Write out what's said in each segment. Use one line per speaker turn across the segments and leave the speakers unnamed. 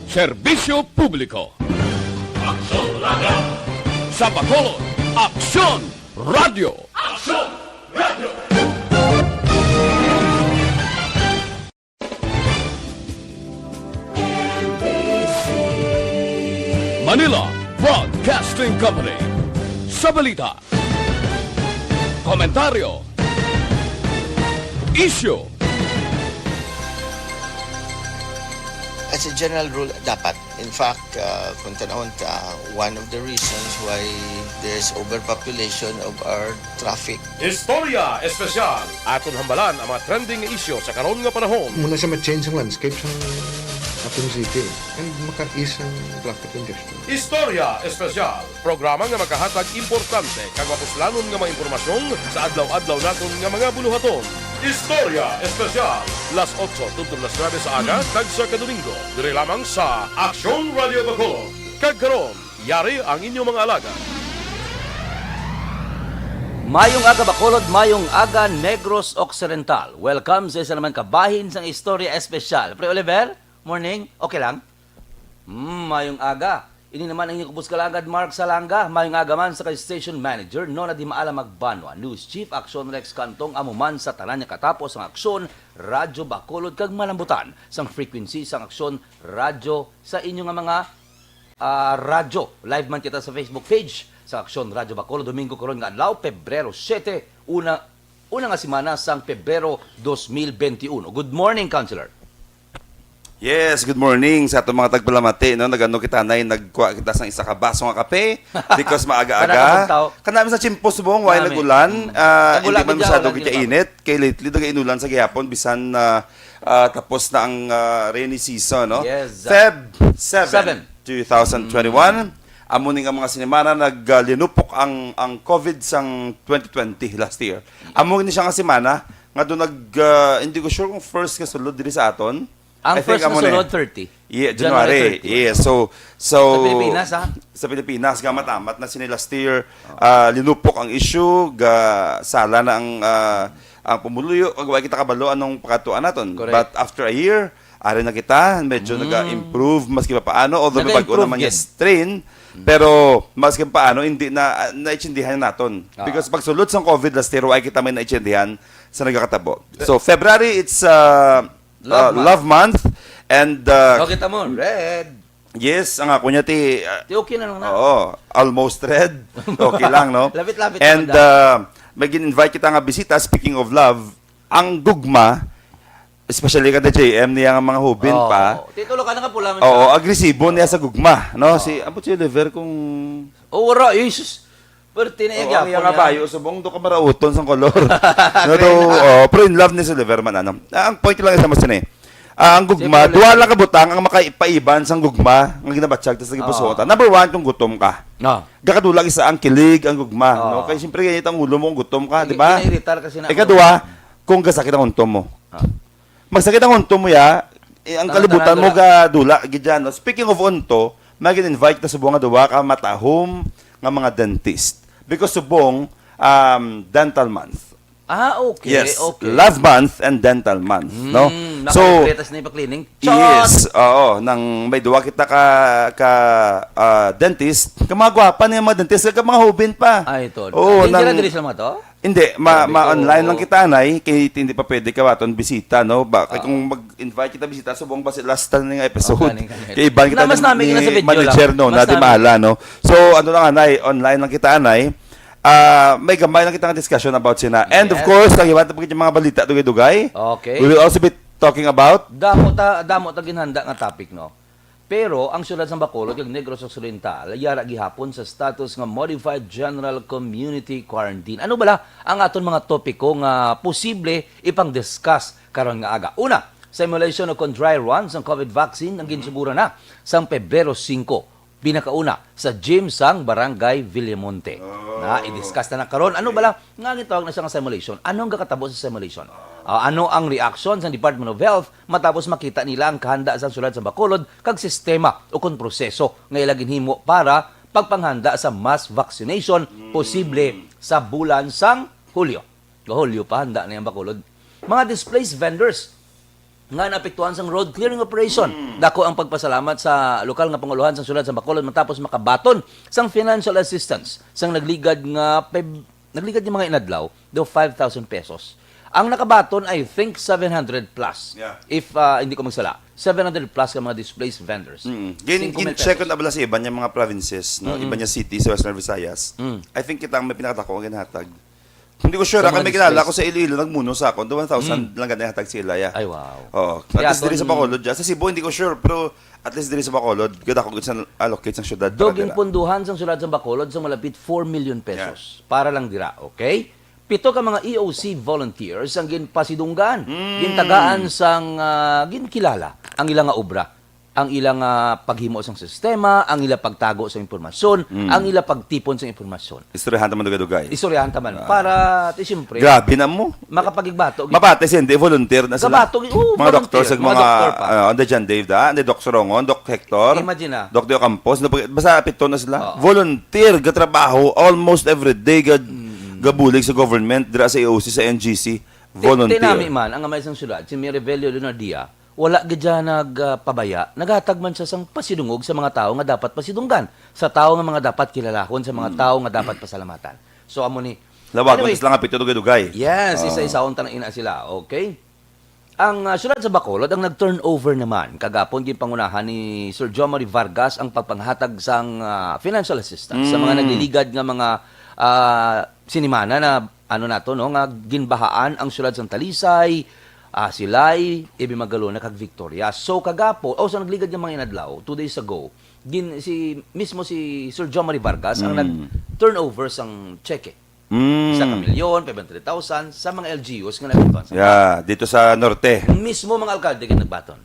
Serbisyo Publiko. Aksyon Radio. Sa Bacolod, Aksyon Radio. Aksyon Radio. Manila Broadcasting Company. Sa balita, komentaryo, issue.
As a general rule, dapat. In fact, kung tanawin ka, one of the reasons why there's overpopulation of our traffic.
Istorya Espesyal. Aton hambalan ang mga trending issue sa karon nga panahon.
Muna sa ma-change ang landscape sa atong city and maka-ease ang traffic congestion.
Istorya Espesyal. Programa nga makahatag importante kag mapuslanon nga mga impormasyon sa adlaw-adlaw naton nga mga buluhaton. Istorya Espesyal. Las 8 tuntun las 9 sa aga kag sa kadomingo. Dire lamang sa Aksyon Radio Bacolod. Kag karon, yari ang inyong mga alaga.
Mayong aga Bacolod, mayong aga Negros Occidental. Welcome sa isa naman kabahin sang Istorya Espesyal. Pre Oliver, morning, okay lang? Mayong aga. Ini naman ang inyong kubus kalangad, Mark Salanga. Mayong aga man sa station manager, no na di maala magbanwa. News Chief, Aksyon Rex Cantong, amuman sa tanan niya katapos ang Aksyon Radyo Bacolod kag malambutan sang frequency sang Aksyon Radyo sa inyong mga radyo. Live man kita sa Facebook page sa Aksyon Radyo Bacolod. Domingo karon nga adlaw, Pebrero 7, una nga semana sang Pebrero 2021. Good morning, Councilor.
Yes, good morning sa atong mga tagpalamati, no? Nagano kita nay nagkuha kita sang isa ka baso nga kape because maaga-aga. Kanami sa chimpos bong way nagulan, hindi man masyado kainit. Kay lately daga inulan sa gihapon bisan tapos na ang rainy season, no?
Yes,
Feb 7, 2021. Amo ning ang mga sinimana naglinupok ang COVID sang 2020 last year. Amo ni siya nga semana nga do hindi ko sure kung first ka sulod diri sa aton.
Ang first na sunod, 30.
Yeah, January. 30. Yeah, so
sa Pilipinas, ha?
Sa Pilipinas, gamat-amat na sini last year, linupok ang issue, sala na ang pumuluyo, wag kita kabalo anong pakatuan naton.
Correct.
But after a year, ari na kita, medyo nag-improve maski pa paano, although may bago naman yung strain, pero maski pa paano, hindi na naitsindihan naton. Because pag sulod sa COVID last year, ay kita may naitsindihan sa nagkakatabo. So, February, it's Love Month. And
kita mo, red.
yes, ang ako niya ti
okay na lang na.
Oo, almost red. Okay lang, no?
Lapit-lapit.
And may gin-invite kita nga bisita, speaking of love, ang gugma, especially kada JM niya nga mga hubin pa.
Titulo ka na ka pula.
Oo, agresibo niya sa gugma, no? Si abot si Oliver kung
wala, Jesus. Pero tinayag
yung nga bayo, subong do ka marauton sa kolor. No, pero in love ni si Oliver man, ano? Ang point lang isa mas ni. Ang gugma, duwa lang kabutang ang makaipan sang gugma, ang ginabatsyag tas nagipusutan. Number 1, kung gutom ka. Gakadulag isa ang kilig ang gugma, no? Kaya siyempre ganit ang ulo mo kung gutom ka, di ba?
Kinaiiritar kasi na.
Ikaduwa, kung kasakit ang untom mo. Magsakit ang untom mo ya, ang kalibutan mo ga dula gidyan. No? Speaking of unto, mag-invite na subong nga duwa ka matahom nga mga dentist. Because subong dental month.
Okay.
Yes,
okay.
Love Month and Dental Month, no?
So, nakakretas na yung pa-cleaning?
Yes, oo. Nang may duwa kita ka dentist, ka mga gwapa niya mga dentist, ka mga hubin pa.
Ito.
Oo,
Hindi na diri sa mga to?
Hindi, ma-online lang kita, Nay, kaya hindi pa pwede ka waton bisita, no? Kaya kung mag-invite kita bisita, subong ba si last time ng episode? Kaya iban kita ni manager, no? Na di mahala, no? So, ano lang, Nay, online lang kita, Nay. May gambay lang kita ng discussion about sina. And of course, nagiwanta po yung mga balita dugay-dugay.
Okay.
We will also be talking about
damo ta ginhanda nga topic, no. Pero ang syudad sa Bacolod, yung Negros Occidental, yara gihapon sa status nga Modified General Community Quarantine. Ano bala ang aton mga topiko nga posible ipang-discuss karon nga aga? Una, simulation of dry runs ng COVID vaccine ang ginsugura na sang Pebrero 5. Pinakauna sa gym sang Barangay Villamonte. Na i-discuss na karon. Ano bala nga gitawag na siyang simulation? Ano ang kakatabo sa simulation? Ano ang reaction sa Department of Health matapos makita nila ang kahanda sa sulad sa Bacolod kag sistema o kon proseso nga ilang ginhimo para pagpanghanda sa mass vaccination posible sa bulan sang Hulyo. Hulyo pa handa na yung Bacolod. Mga displaced vendors nga naapektuhan sang road clearing operation. Dako ang pagpasalamat sa lokal nga panguluhan sang syudad sa Bacolod matapos makabaton sang financial assistance sang nagligad nga mga inadlaw do 5,000 pesos. Ang nakabaton I think 700 plus.
Yeah.
If hindi ko magsala, 700 plus ka mga displaced vendors. 5,000
Second abala sa iba niya mga provinces, no? Iba niya cities sa Western Visayas. I think kita ang may pinakatako ang ginhatag. Hindi ko sure,
Sa mga
kami kilala
displays.
ko sa Iloilo, nagmuno sa ako, 1,000 lang ganyan hatag sila, ya.
Ay, wow.
Oh, at
Kaya
least diri sa
kung-
Bacolod, sa Cebu, hindi ko sure, pero at least diri sa Bacolod, ganda ko sa allocate sa syudad. para
Doging
dira.
punduhan sang sulad sa Bacolod sa malapit 4 million pesos. Para lang dira, okay? 7 ka mga EOC volunteers ang ginpasidunggan, gintagaan sang ginkilala ang ilang nga obra, ang ilang paghimo sang sistema, ang ilang pagtago sa impormasyon, ang ilang pagtipon sa impormasyon.
Istoryahan naman dugay-dugay.
Istoryahan taman para siyempre
Grabe na mo.
makapagigbato.
Mapates hindi, volunteer na sila.
Gabato, oo,
mga
volunteer.
doktor sa
Mga
mga,
doktor pa.
Anda dyan, Dave, anda Doc Sorongon, Doc Hector,
Imagine na.
Doc Dio Campos, basta pito na sila. Volunteer, gatrabaho, almost every day, gabulig sa government, dira sa EOC, sa NGC, volunteer.
Tinami man, ang amay sang syudad, si Mirivelio Leonardia, wala gidya nagpabaya, naghatag man siya sang pasidungog sa mga tao nga dapat pasidunggan, sa tao nga mga dapat kilalahon, sa mga tao nga dapat pasalamatan. So, amo ni...
Lawagon,
Anyway,
anyway, lang pito dugay-dugay.
yes, isa-isaon tanang ina sila, okay? Ang syudad sa Bacolod, ang nag-turnover naman, kagapon ginpangunahan ni Sir Jomari Vargas ang pagpanghatag sang financial assistance sa mga nagliligad nga mga sinimana na ano nato no nga ginbahaan ang syudad sang Talisay, Silay, Ibimagalo na kag Victoria. So kagapo, sa nagligad nga mga inadlaw 2 days ago, mismo si Sir Jomari Vargas ang nag-turnover sang cheque. Sa kamilyon, 500,000 sa mga LGUs nga nagbaton.
Yeah, dito sa Norte.
Mismo mga alkalde nga nagbaton.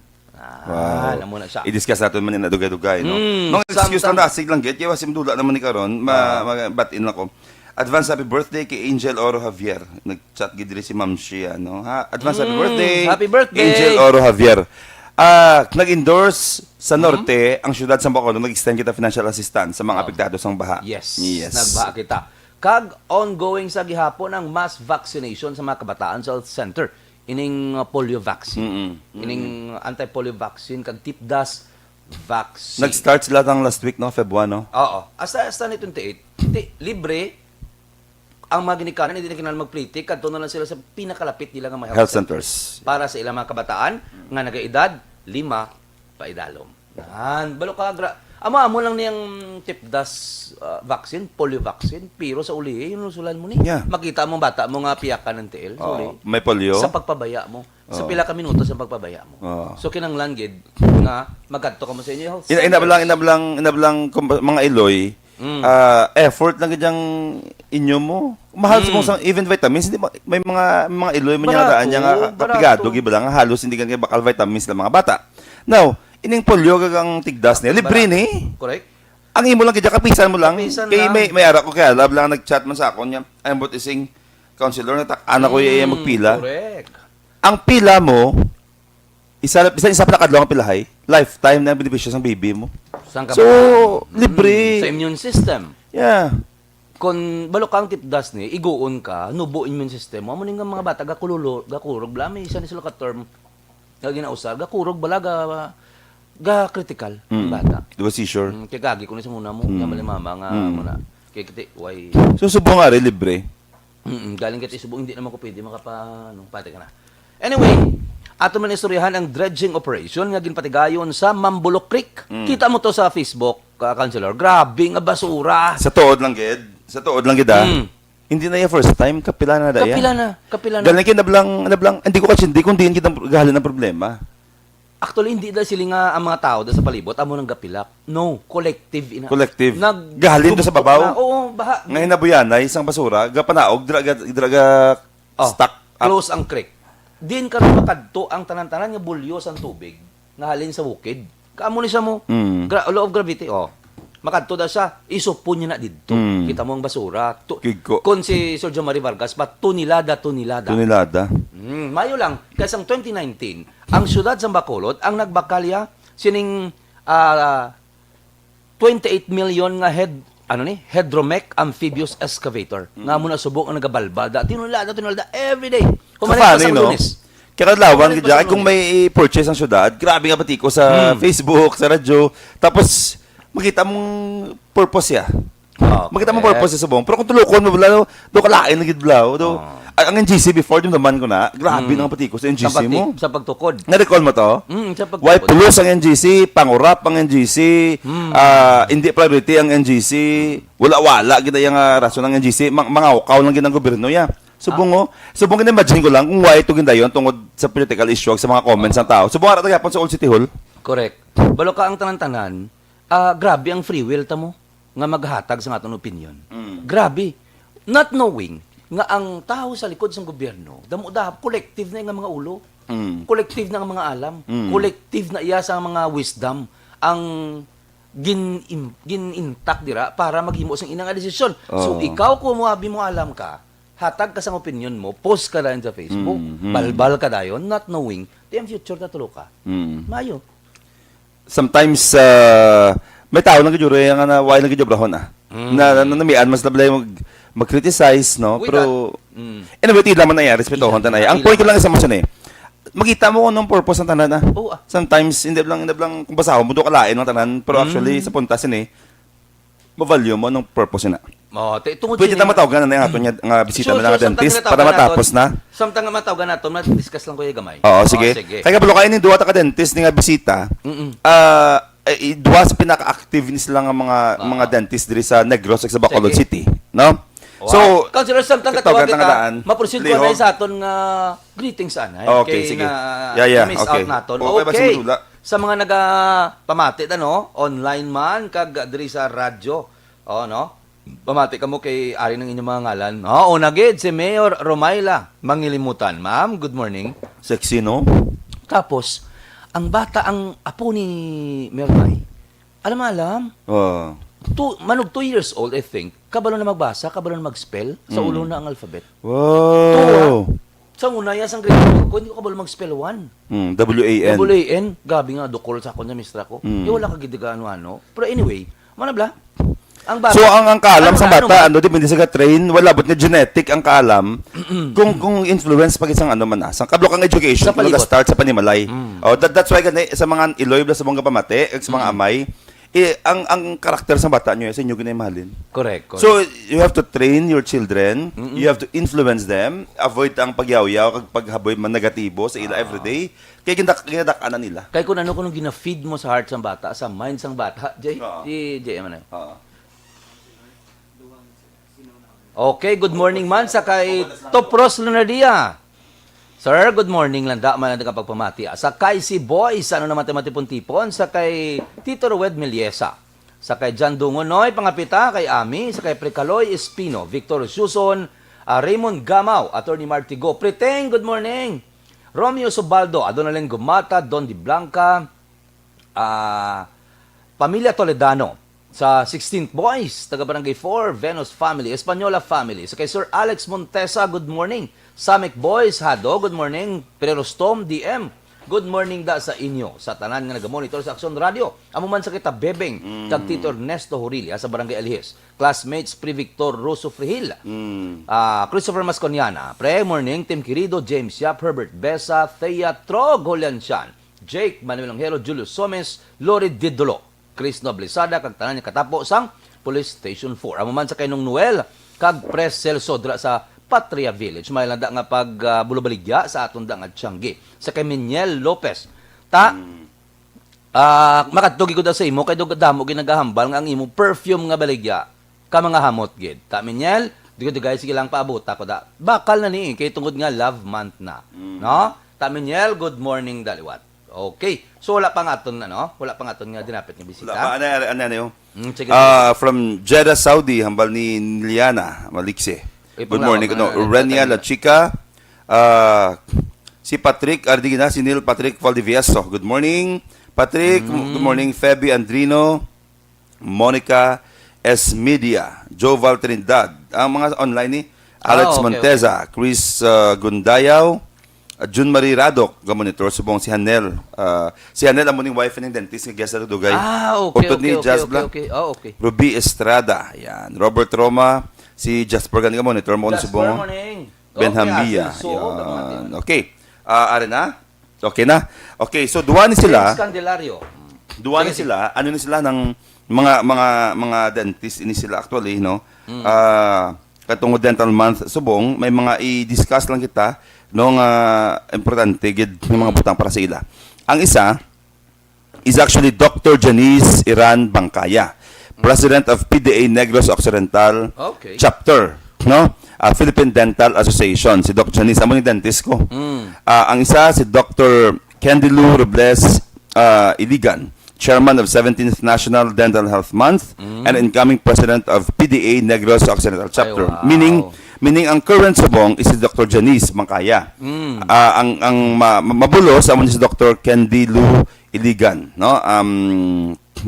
Alam mo na siya.
I-discuss natin man yung dugay-dugay, no? Nung
Sam-
excuse lang nasig lang, get, yawas yung dula naman ni Karon, batin lang ko. Advance happy birthday kay Angel Oro Javier. Nag-chat gidiri si Ma'am Shia, no? Ha? Advance happy birthday.
Happy birthday!
Angel Oro Javier. Nag-endorse sa Norte ang syudad sa Bacolod, nag-extend kita financial assistance sa mga apektado sang baha.
Yes.
Yes.
Nagbaha kita. Kag ongoing sa gihapon ang mass vaccination sa mga kabataan sa health center. Ining polio vaccine. Ining anti-polio vaccine kag tipdas vaccine.
Nag-start sila ng last week, no? Feb 1, no?
Oo. Hasta ni 28, libre ang mga ginikanan, hindi na kinahanglan magplitik, kadto na lang sila sa pinakalapit nila nga mga
Health centers.
para sa ilang mga kabataan nga nagaedad 5 paidalom. Yan, balo ka amo lang niyang tipdas vaccine, polio vaccine, pero sa uli yung nusulan mo ni.
Yeah.
Makita mo bata mo nga piyakan ng tiil sa uli.
May polio.
Sa pagpabaya mo. Sa pila ka minuto sa pagpabaya mo. So kinanglan gid nga magadto ka mo sa inyo health.
Inablang mga Iloy, effort lang gadyang inyo mo. Mahal sa mong even vitamins, hindi may mga Iloy man
Barato,
nga nga kapigado giba lang halos hindi kan bakal vitamins lang mga bata. Now, ining polio gagang tigdas niya, libre ni.
Correct?
Ang imo lang gadya kapisan mo lang.
Kapisan
Kay
lang.
may ara ko kaya lab lang nag-chat man sa akon niya. I'm about ising counselor na anak ko iya magpila.
Correct.
Ang pila mo isa pa nakadlaw ang pilahay, lifetime na benepisyo sa baby mo.
Saan ka
So,
ba?
libre.
Sa immune system.
Yeah.
Kung balo kang tipdas ni, iguon ka, nubo immune system, mo ning mga bata gakurog blami isa ni sila ka term nga ginausar, gakurog bala ga critical ang bata.
Di ba seizure?
Kay gagi ko ni sa muna mo, nga malimama nga muna. Kay kiti why
So, subong nga rin, libre.
galing kiti subong hindi naman ko pwede pati ka na. Anyway, ato man istoryahan ang dredging operation nga ginpatigayon sa Mambulok Creek. Kita mo to sa Facebook, Councilor. Grabe nga basura.
Sa tuod lang, Ged. Sa tuod lang, Ged, Hindi na yung first time, kapila na da yan.
Kapila na.
Galing kinablang, hindi ko kasi hindi, kundi hindi gahalin ng problema.
Actually, hindi dahil sila nga ang mga tao sa palibot, amo nang gapilak. No, collective.
Collective. Gahalin doon sa babaw?
Oo, baha.
Ngayon na buyanay, isang basura, gapanaog, draga stuck up.
Close ang creek. Din karon makadto ang tanan-tanan nga bulyos ang tubig nga halin sa bukid. Kaamo ni sa mo. Law of gravity, makadto da siya, isupon niya na didto. Kita mo ang basura.
Kigko.
Kung si Sir Jomari Vargas, tunilada.
Tunilada.
Mayo lang, kasi ang 2019, ang syudad sa Bacolod, ang nagbakalya, sining 28 million nga hydromech amphibious excavator. Nga muna subok ang nagabalbada. Tinulada every day. Kumalit pa sa Lunes.
Kaya kadlawan, kung may purchase ang syudad, grabe nga batiko sa Facebook, sa radyo, tapos makita mong purpose ya. Makita mong purpose sa subong. Pero kung tulukon mo, do kalain na gidblaw. Ang NGC before, yung naman ko na, grabe nga batiko sa NGC mo.
Sa pagtukod.
Na-recall mo to?
Sa pagtukod.
Why plus ang NGC, pangurap ang NGC, hindi priority ang NGC, wala-wala gina yung rason ng NGC, mga ukaw lang ginang gobyerno ya. Subong imagine ko lang kung why ito gindayon tungod sa political issue sa mga comments ng tao. Subong ara tagapon sa Old City Hall.
Correct. Balo ka ang tanan-tanan, grabe ang free will ta mo nga maghatag sa atong opinion. Grabe. Not knowing nga ang tao sa likod ng gobyerno, damo-dahap, collective na nga mga ulo. Collective na nga mga alam. Collective na iya sa mga wisdom ang gin-intact dira para maghimo sang inang desisyon. So ikaw kung muabi mo alam ka, hatag ka sang opinion mo, post ka lang sa Facebook, balbal ka dayon, not knowing, di ang future na tulo ka. Mayo.
Sometimes, may tao nang gajuro yung why nang gajobrahon na namian, mas lablay mag-criticize, no? Pero, anyway, hindi naman nangyari, respetuhon tanay. Ang point ko lang isa mo siya makita mo kung anong purpose ng tanan Sometimes, hindi lang kung basa mo, doon kalain ng tanan, pero actually, sa puntasin ma-value mo anong purpose na. Pwede na matawagan na yung ato niya nga bisita mo ng dentist para matapos na.
Samtang nga matawagan nato, ma-discuss lang ko yung gamay.
Oo, sige. Kaya kabalo kayo ni duwa ta ka dentist ni nga bisita. Duwa sa pinaka-activeness lang ang mga dentist diri sa Negros sa Bacolod City, no? So,
consider samtang katawa kita, maproceed ko na sa aton nga greetings anay.
Okay, sige.
Miss out naton. Okay. Sa mga nagapamati online man kag diri sa radyo. No? Pamati ka mo kay ari ng inyong mga ngalan. Una gid si Mayor Romayla Mangilimutan. Ma'am, good morning.
Sexy, no?
Tapos, ang bata, ang apo ni Mayor May, alam. Manog 2 years old, I think. Kabalo na magbasa, kabalo na mag-spell. Sa ulo na ang alphabet.
Wow!
Sa una, yas ang grade ko, hindi ko kabalo mag-spell 1.
W-A-N.
W-A-N. Gabi nga, dukol sa ako niya, mistra ko. Wala ka gidiga ano. Pero anyway, manabla. Ang bata,
so ang kaalam sa bata, depende sa train, wala but ni genetic ang kaalam. kung influence pag isang man sang kablo kang education kung start sa panimalay. That's why sa mga Iloy sa mga pamati, sa mga amay, ang karakter sa bata nyo sa inyo ginay mahalin.
Correct.
So you have to train your children, you have to influence them, avoid ang pagyaw-yaw kag paghaboy man negatibo sa ila everyday. Kaya gindak-ana nila.
Kaya kung kung gina-feed mo sa heart sang bata, sa mind sang bata, Jay man. Okay, good morning man sa kay Topros Lunadia. Sir, good morning landa man ang pagpamati. Sa kay si Boys, naman tipon-tipon, sa kay Tito Rued Meliesa. Sa kay Jan Dungonoy, pangapita, kay Ami, sa kay Precaloy Espino, Victor Suson, Raymond Gamaw, Attorney Martigo, Preteng, good morning. Romeo Subaldo, Adonalen Gumata, Don Di Blanca, Pamilya Toledano, sa 16th Boys, taga Barangay 4, Venus Family, Espanyola Family. Sa kay Sir Alex Montesa, good morning. Samek Boys, Hado, good morning. Perostom, DM, good morning da sa inyo. Sa tanan nga nagamonitor sa Aksyon Radio. Amo man sa kita Bebeng, kag Tito Ernesto Horilia sa Barangay Alihis. Classmates, Pri Victor Rosso Frihil. Christopher Masconiana. Pre, morning. Tim Quirido, James Yap, Herbert Besa, Thea Trog, Holiansyan. Jake, Manuel Angelo, Julius Somes, Lori Didolo. Chris Noblisada, kag tanan niya katapo sang Police Station 4. Amo man sa kay Nung Noel, kag Pres Celso dra sa Patria Village. May landa nga pag bulubaligya sa aton da nga Tiangge. Sa kay Miniel Lopez. Makatugi ko da sa imo kay damo ginagahambal nga ang imo perfume nga baligya ka mga hamot gid. Ta Miniel, di guys sige lang paabot ako da. Bakal na ni kay tungod nga love month na. No? Ta Miniel, good morning daliwat. Okay. So wala pa nga aton wala pa nga aton nga dinapit nga bisita.
Wala pa ano from Jeddah, Saudi, hambal ni Liliana Malikse. Good morning. Renia La Chica. Si Patrick Ardigina, si Neil Patrick Valdivieso. Good morning. Patrick, good morning. Feby Andrino, Monica S. Media, Joval Trinidad. Ang mga online ni Alex Monteza, Chris Gundayaw, Jun Marie Radok, monitor subong si Hanel. Si Hanel ang muning wife ng dentist ng Gesa Dugay.
Okay.
Ruby Estrada, yan. Robert Roma, si Jasper Gani monitor mo subong.
Morning.
Benhamia. Okay. Are na? Okay na? Okay, so duwa ni sila.
James Candelario.
Duwa ni
Sige,
sila. Ano ni sila ng mga dentist ini sila actually, no? Katong dental month subong, may mga i-discuss lang kita nung importante gid ng mga butang para sa ila. Ang isa is actually Dr. Janice Iran Bangkaya, President of PDA Negros Occidental
Okay.
Chapter, no? Philippine Dental Association. Si Dr. Janice, amo ni dentist ko. Ang isa si Dr. Candilu Robles Iligan, Chairman of 17th National Dental Health Month and incoming President of PDA Negros Occidental Chapter.
wow.
Meaning ang current subong is si Dr. Janice Bangkaya. Ang mabulo sa si Dr. Candilu Iligan, no?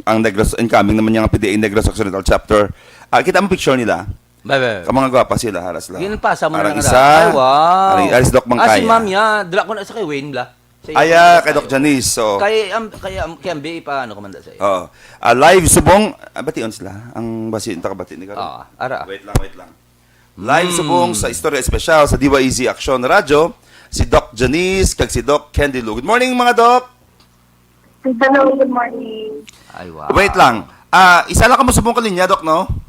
Ang Negros incoming naman yung PDA Negros Occidental Chapter. Kita mo picture nila.
Bye.
Mga gwapa sila, haras lang.
Ginpasa mo na
Arang
nga.
isa.
Ay, wow.
Aris Doc Bangkaya.
Si ma'am ya. Dala ko na sa kay Wayne bla.
Kay Doc Janice. So,
Kay MBA pa ano komanda sa iyo.
oh. Live subong, bation sila. Ang basi, takabati ni Karon.
Ara.
Wait lang. Live subong sa Istorya Espesyal sa DYEZ Action Radio, si Doc Janice kag si Doc Candilu. Good morning mga Doc.
Hello, good morning.
Ay, wow.
Wait lang. Isa lang ka mo subong kalinya, Doc, no?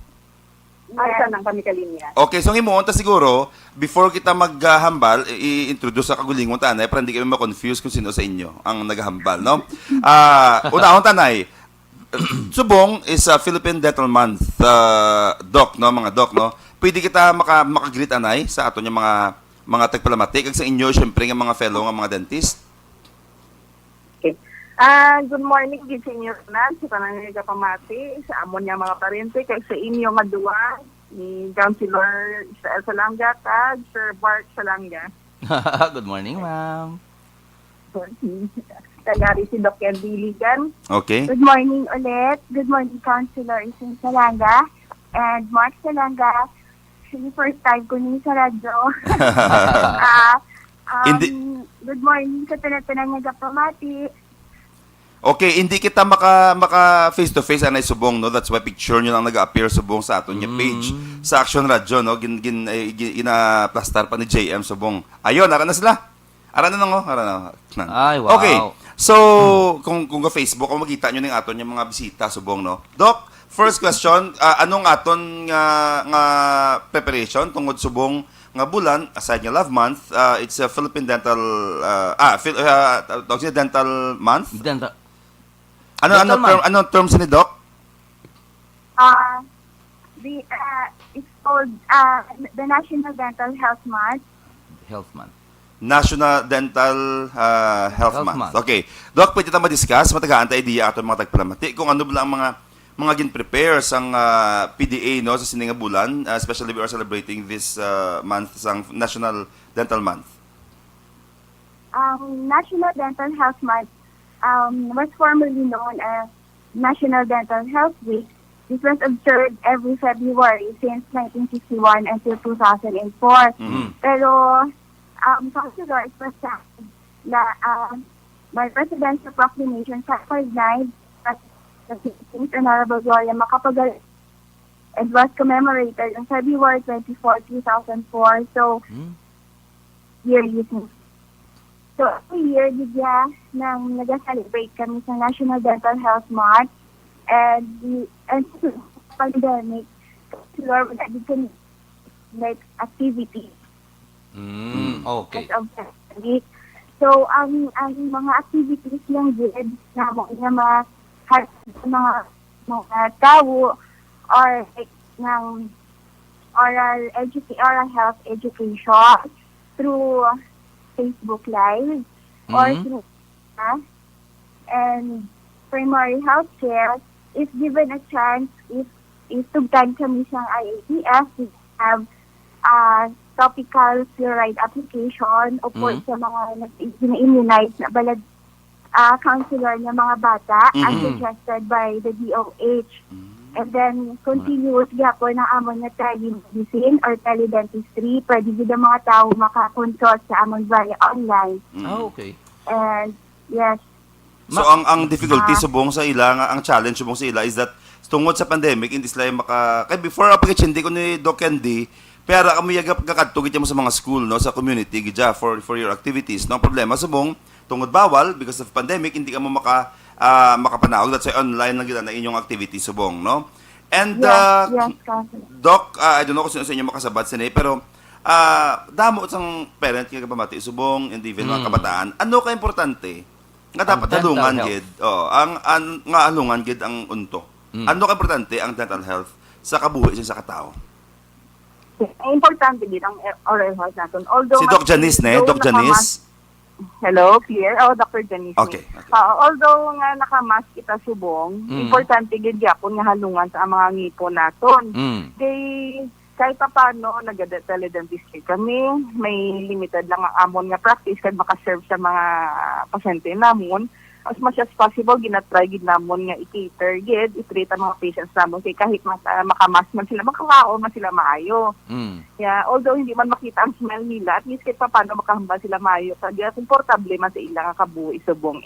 Asa lang kami kalinya.
Okay, so himuon ta siguro, before kita maghambal, i-introduce sa kagulingon tanay para hindi kami ma-confuse kung sino sa inyo ang naghambal, no? Una-una tanay, subong is Philippine Dental Month, Doc, no? Mga Doc, no? Pwede kita makagreet anay sa ato yung mga tagpalamatik, kag sa inyo, syempre, ng mga fellow, ng mga dentist.
Okay. Good morning, good sa inyo na, sa panangay kapamati, sa amon niya mga parente, kay sa inyo maduwa, ni Councilor Israel Salanga, kag Sir Bart Salanga.
Good morning, ma'am.
Tagari si Doc Ed Diligan.
Okay?
Good morning ulit. Good morning, Councilor Isin Salanga and Mark Salanga. Actually, first time ko ni sa radyo. Good morning sa tanang nga pamati.
Okay, hindi kita maka face to face anay subong, no. That's why picture nyo lang nag-appear subong sa aton yung page sa Action Radio, no. Ina-plaster pa ni JM subong. Ayun, ara na sila. Ara na ngo, ara na.
Ay, wow.
Okay. So, kung ka Facebook, kung makita nyo ng aton yung mga bisita subong, no. Doc, first question, anong aton nga preparation tungod subong nga bulan aside nga Love Month, it's a Philippine Dental Dental Month. Ano terms ni Doc?
It's called the National Dental Health Month.
Health Month.
National Dental Health Month. Okay. Doc, pwede tayo ma-discuss, matagaan tayo idea ato mga tagpalamati kung ano ba ang mga gin-prepare sang PDA, no, sa sininga bulan, especially we are celebrating this month sang National Dental Month.
National Dental Health Month was formerly known as National Dental Health Week. This was observed every February since 1961 until 2004. Pero, Councilor, it was by Presidential Proclamation Chapter 9, Honorable Gloria Macapagal, it was commemorated on February 24, 2004. So, year using. So, every year, bigla nang nag-celebrate kami sa National Dental Health Month. And pandemic, Lord, kami like activity.
Okay.
Of pandemic. So, ang mga activities lang din na mga tao or like ng oral health education through Facebook Live or through and primary health care. If given a chance, if tugtad kami sa IATF, we have topical fluoride application o po sa mga na-immunize na balad counselor ng mga bata as suggested by the DOH. And then, continuous gapon ng amon na telemedicine or teledentistry. Pwede din ang mga tao makakonsult sa amon via online.
Okay.
And, yes.
So, ang difficulty subong sa ila, ang challenge subong sa ila is that tungod sa pandemic, hindi sila kaya before application ko ni Doc Candy, Pero kamo yagap kakadto gid mo sa mga school no sa community gidya for your activities. No problema subong tungod bawal because of pandemic hindi ka mo makapanaog, that's why online lang gid na inyong activity subong no. And
Yes, Councilor.
Doc, I don't know kung sino sa inyo makasabat sinay pero damo sang parent kay kabamati subong and even mga kabataan. Ano ka importante nga dapat
dental
halungan
health.
gid. Nga halungan gid ang unto. Ano ka importante ang dental health sa kabuhi sa katao?
Importante din ang oral health natin. Although
Si Doc Janice Doc Janice.
Hello, clear? Dr. Janice.
Okay.
Although nga nakamask kita subong, importante gid gyapon nga halungan sa mga ngipon naton. Kay kahit pa paano, nag-teledentistry kami, may limited lang ang amon nga practice kaya makaserve sa mga pasyente namon. As much as possible, ginatry gid namon nga i-cater gid, i-treat ang mga patients namon kay kahit makamas man sila, makakaon man sila maayo. Yeah, although hindi man makita ang smile nila, at least kahit pa paano makahambal sila maayo, kaya komportable man sa ilang kabuhi subong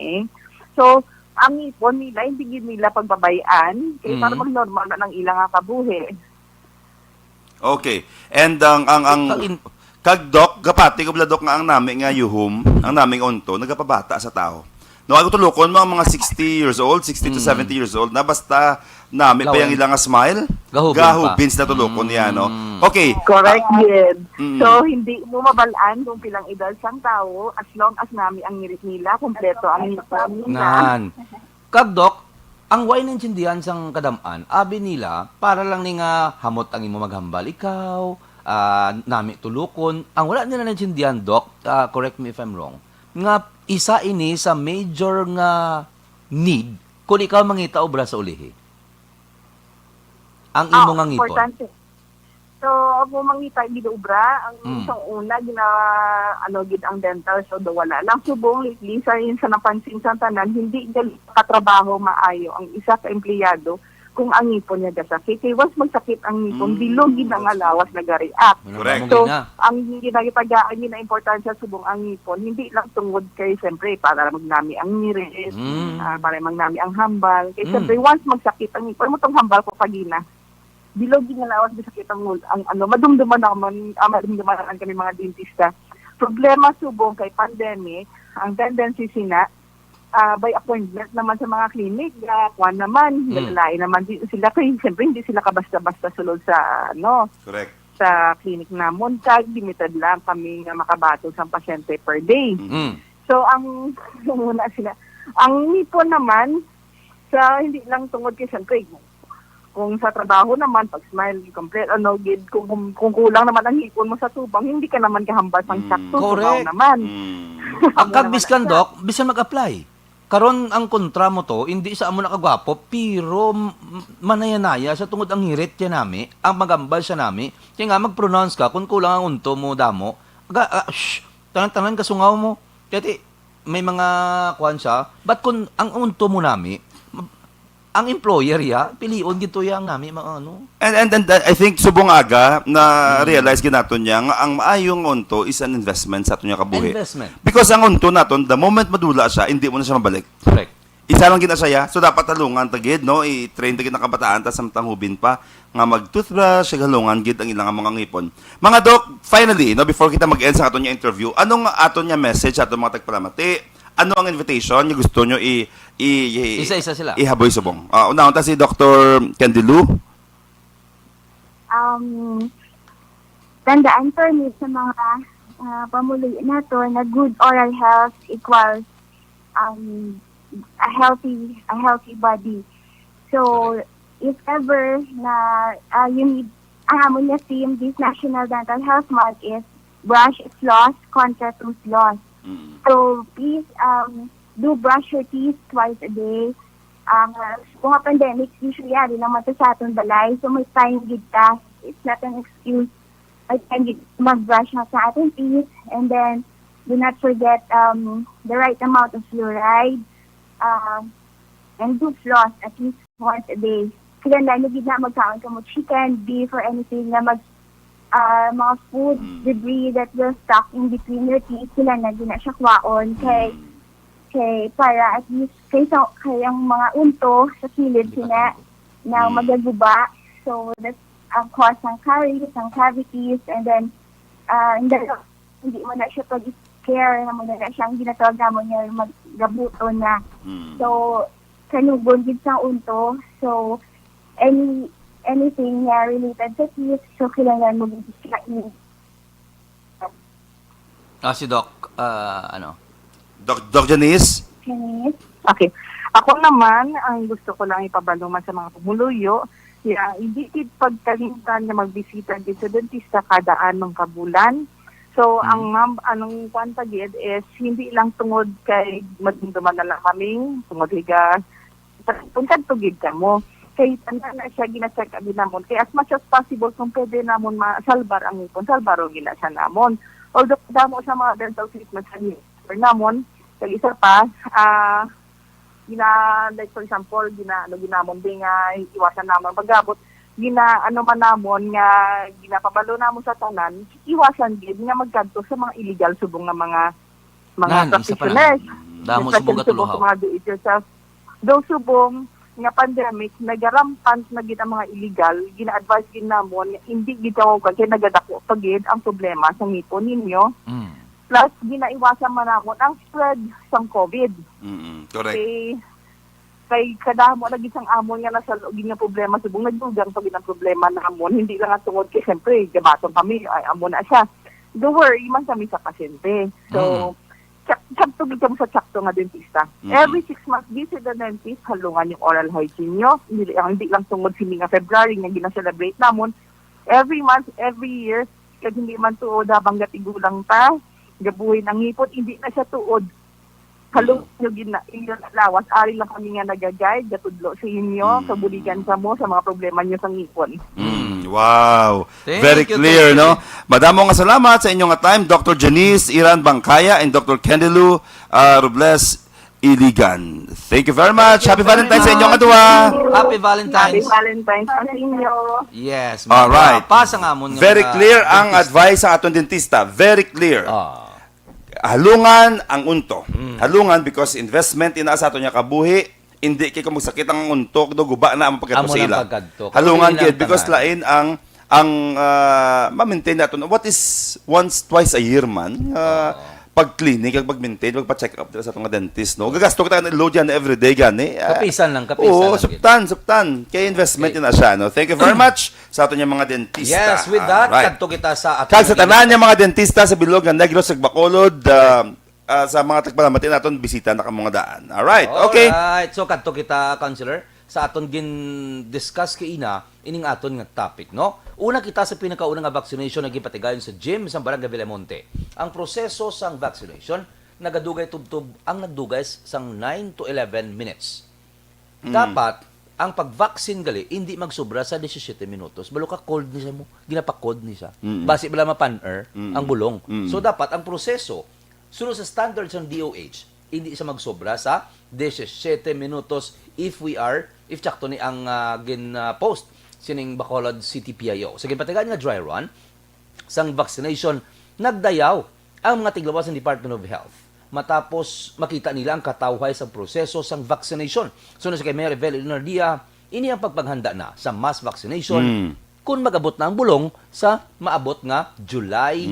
So, ang ipon nila, hindi gid nila pagbabayaan, kaya para mag-normal na ng ilang kabuhi.
Okay. And ang kag Doc kapati ko Doc nga ang nami nga yuhum, ang naming unto nagapabata sa tao. No ako tulokon mga 60 years old, 60 to 70 years old na basta nami pa yung ilang smile. Gahubins na tulokon niya no. Okay.
Correct, Gid. So, hindi mo mabalaan kung pilang edad sang tao as long as nami ang ngirit nila, kompleto ang ngipon nila.
Nan. Kag Doc, ang way naintindihan sang kadamaan, abi nila, para lang ni nga hamot ang imo maghambal ikaw, nami tulukon. Ang wala nila naintindihan, Doc, correct me if I'm wrong, nga isa ini sa major nga need kung ikaw mangita obra sa ulihi. Ang imo nga ngipon.
Importante. So, ako mangita giubra, ang isang una gid ang dental, so wala lang subong lately sa napansin sa tanan, hindi gali katrabaho maayo ang isa ka empleyado kung ang ngipon niya gasakit. Kaya once magsakit ang ngipon, bilog gid ang alawas nag-react.
Correct.
So, ang ginagitagaan niya na importansya subong ang ngipon, hindi lang tungod kay siyempre para magnami ang ngirit, para magnami ang hambal. Kaya siyempre once magsakit ang ngipon, mo tong hambal ko pagina. Bilog din lawas di sakit ang madumduman naman kami mga dentista. Problema subong kay pandemic, ang tendency sina by appointment naman sa mga clinic, kuan naman, lalay naman din sila kay siyempre hindi sila kabasta-basta sulod sa
Correct.
sa clinic namon, kag limited lang kami nga makabato sa pasyente per day. So ang muna sila, ang nipon naman sa hindi lang tungod kay siyempre kung sa trabaho naman, pag smile, complete, gid, kung kulang naman ang hipon mo sa tubang, hindi ka naman kahambal pang sakto.
Correct.
Naman.
Ang kagbiskan, Doc, bisan mag-apply. Karon ang kontra mo to, hindi sa amo nakagwapo, pero manayanaya sa tungod ang hirit yan nami, ang magambal siya nami, kaya nga mag-pronounce ka, kung kulang ang unto mo, damo, tanan-tanan kasungaw mo. Kaya may mga kuhan siya, ba't kung ang unto mo nami, ang employer pilion gito yang nami mga
And I think subong aga na realize ginaton niya nga ang maayong unto is an investment sa ato niya kabuhi.
investment.
Because ang unto naton the moment madula siya, hindi mo na siya mabalik.
Correct.
Isa lang gina siya, so dapat talungan tagid no, i-train tagid ng kabataan ta samtang hubin pa nga mag-toothbrush, halungan gid ang ilang mga ngipon. Mga Doc, finally, no, before kita mag-end sa aton niya interview, anong aton niya message sa aton mga tagpalamati? Ano ang invitation yung gusto nyo
isa-isa sila.
Ihaboy subong? Una-unta si Dr. Candilu.
Tandaan for me sa mga pamuli nato na good oral health equals a healthy body. So, if ever na you need hamon niya team, this National Dental Health Month is brush, floss, contra tooth loss. So, please do brush your teeth twice a day. Kung nga pandemic, usually ari naman ito sa atong balay. So, may time gid ka. It's not an excuse. May time gid mag-brush na sa atong teeth. And then, do not forget the right amount of fluoride. And do floss at least once a day. Kaya lalo gid na magkaon ka mo chicken, beef, or anything na mga food debris that will stuck in between your teeth, sila na din na siya kwaon kay para at least kay ang mga unto sa kilid sila na magaguba. So that's cause ng caries, ng cavities, and then hindi mo na siya pag-care, mo na siyang ginatawag na mo niya maggabuto na. So, kanugon din sa unto. So, anything na related sa teeth, so kailangan mo din
Si Doc,
Doc Janice?
Okay. Ako naman, ang gusto ko lang ipabaluman sa mga pumuluyo, hindi pagkalintan na magbisita din sa dentista kada anong kabulan. So, anong kwantagid is, hindi lang tungod kay madumduman na lang kaming, tungod higa, puntan tugid ka mo. Kay tanda na siya gina-check agad namon. Kaya as much as possible, kung pwede namon masalbar ang ngipon, salbaro gina siya namon. Although, damo sa mga dental treatment sa ngipon namon, kay isa pa, like for example, ginamon din nga, iwasan namon pagabot, man namon nga, ginapabalo namon sa tanan, iwasan din nga magkanto sa mga illegal subong na mga practitioners.
Damo subong katuluhaw.
Mga do-it-yourself. Though subong nga pandemic, nagarampant na gid ang mga illegal, gina-advise gid namon, hindi gitawagan kay nagadako pagid ang problema sa ngipon ninyo. Plus, ginaiwasan man namon ang spread sang COVID.
Correct.
Kay kadamo lagi sang amon nga nasa loob nga problema subong nagdugang pag ang problema namon, hindi lang ang tungod kay siyempre gabaton kami ay amon na siya. Don't worry man kami sa pasyente. So sakto gid kamo sa sakto nga dentista. Every 6 months visit the dentist, halungan yung oral hygiene nyo. Hindi lang tungod sini nga February nga gina-celebrate namon. Every month, every year, kag hindi man tuod habang gatigulang ta, gabuhin ang ngipon, hindi na siya tuod. Halong nyo inyo lawas, ari lang kami nga nag-guide, gatudlo sa inyo, kabuligan ka mo sa mga problema nyo sa ngipon.
Wow. Very
Thank you,
clear,
thank
no? Madamo nga salamat sa inyong time, Dr. Janice Iran Bangkaya and Dr. Kendelu Robles Iligan. Thank you very much. Happy Valentine's sa inyong adwa.
Happy Valentine's.
Happy Valentine's sa inyo.
Yes.
Alright.
Pasa nga mo.
Very clear ang advice sa atong dentista. Very clear. Halungan ang unto. Halungan because investment ina sa ato niya kabuhi, hindi kay kung magsakit ang untok do guba na ang pagkatosila. Halungan kid because lain ang ma-maintain naton. What is once twice a year man? Pag-clinic, pag-maintain, pag-check up sa atong dentist, no? Gagasto kita ng load yan everyday gani.
Kapisan lang.
Oo, subtan. Kaya investment yun na siya, no? Thank you very much sa ato niya mga dentista.
Yes, with that, kadto kita sa
Kag sa tanan niya mga dentista sa Bilog ng Negros, sa Bacolod, sa mga tagpalamatin naton bisita na kamong daan. Alright, okay.
Alright, so kadto kita, Counselor, sa aton gin-discuss kay ina, ining aton nga topic, no? Una kita sa pinakaunang nga vaccination na gipatigayon sa gym sa Barangay Villamonte. Ang proseso sang vaccination, nagadugay tubtub ang nagdugay sang 9 to 11 minutes. Dapat, ang pag-vaccine gali, hindi magsobra sa 17 minutos. Balo ka cold ni siya mo, ginapa-cold ni siya. Basi bala mapan-er ang bulong. So dapat, ang proseso, sunod sa standards ng DOH, hindi siya magsobra sa 17 minutos if tsakto ni ang gin-post sining Bacolod City PIO. Sa ginpatigaan nga dry run, sang vaccination, nagdayaw ang mga tiglawas ng Department of Health matapos makita nila ang katawhay sa proseso sang vaccination. So na sa kay Mayor Evel Leonardia, ini ang pagpaghanda na sa mass vaccination kung magabot na ang bulong sa maabot nga July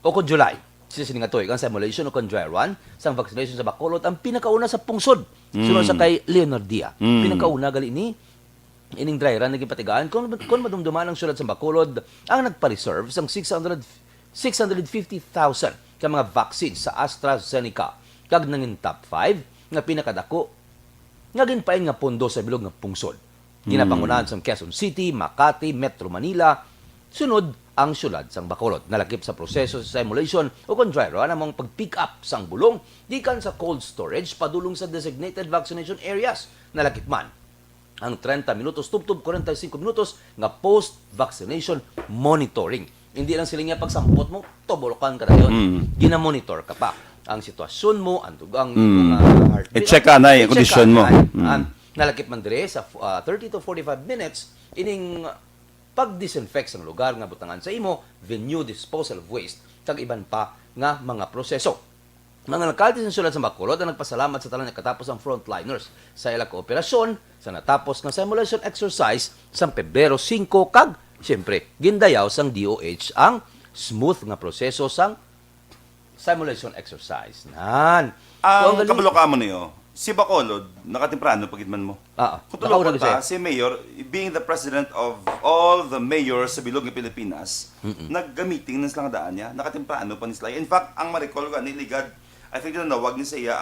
o kung July. Sisining nga toy, ang simulation o kung dry run sang vaccination sa Bacolod ang pinakauna sa pungsod. Sunod sa kay Leonardia. Pinakauna gali ni ining dry run nagipatigaan kung madumduman ang syudad sa Bacolod ang nagpa-reserve sang 650,000 ka mga vaccines sa AstraZeneca kag nangin top 5 nga pinakadako nga ginpain nga pondo sa bilog nga pungsod. Ginapangunahan sa Quezon City, Makati, Metro Manila, sunod ang syudad sang Bacolod. Nalakip sa proseso sa simulation o kung dry run among pag-pick up sang bulong gikan sa cold storage padulong sa designated vaccination areas. Nalakip man ang 30 minutos, tubtub 45 minutos nga post-vaccination monitoring. Hindi lang sila nga pagsampot mo, tobolokan ka na yun. Gina-monitor ka pa. Ang sitwasyon mo, ang heart rate.
I-check ka na yung kondisyon mo.
Nalakip man dire sa 30 to 45 minutes, ining pag-disinfect sa lugar nga butangan sa imo, venue disposal of waste, kag iban pa nga mga proseso. Mga alkalde sa syudad sa Bacolod ang nagpasalamat sa talang nakatapos ang frontliners sa ilang kooperasyon sa natapos ng simulation exercise sa Pebrero 5 kag siyempre, gindayaw sang DOH ang smooth nga proseso sang simulation exercise. Nan.
Ang kabalo ka mo niyo, si Bacolod, nakatimprano pagidman mo. Kung tulog ta, si Mayor, being the president of all the mayors sa bilog ng Pilipinas, nag-meeting ng silang daan niya, nakatimprano pa ni Sly. In fact, ang ma-recall ko, niligad, I think nawag niya sa iya,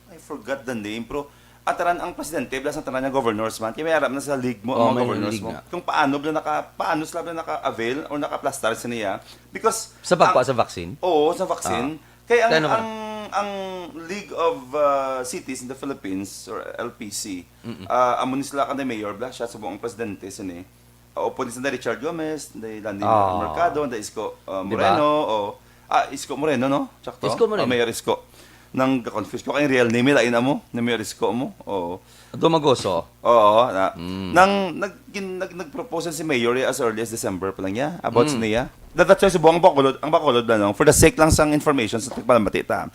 I forgot the name, pero ataran ang presidente, plus ang tanan niya governors man, kaya may harap na sa league mo, ang mga governors mo. Kung paano sila naka-avail or naka-plastar sa niya, because...
Sa pagpa sa vaccine?
Oo, sa vaccine. Kaya ang League of Cities in the Philippines or LPC, amo ni sila kan mayor bla siya sa buong presidente sini. Opo ni sa Richard Gomez, ni Landy Mercado, ni Isko Moreno Isko Moreno no? Sakto.
Isko Moreno.
Mayor Isko. Nang confuse ko kay real name lain mo, ni Mayor Isko mo. Oo.
Dumagoso.
Oo, nang nag-propose si Mayor as early as December pa lang niya about sa niya. That's why subong ang Bacolod lang for the sake lang sang information sa pagpalamatita.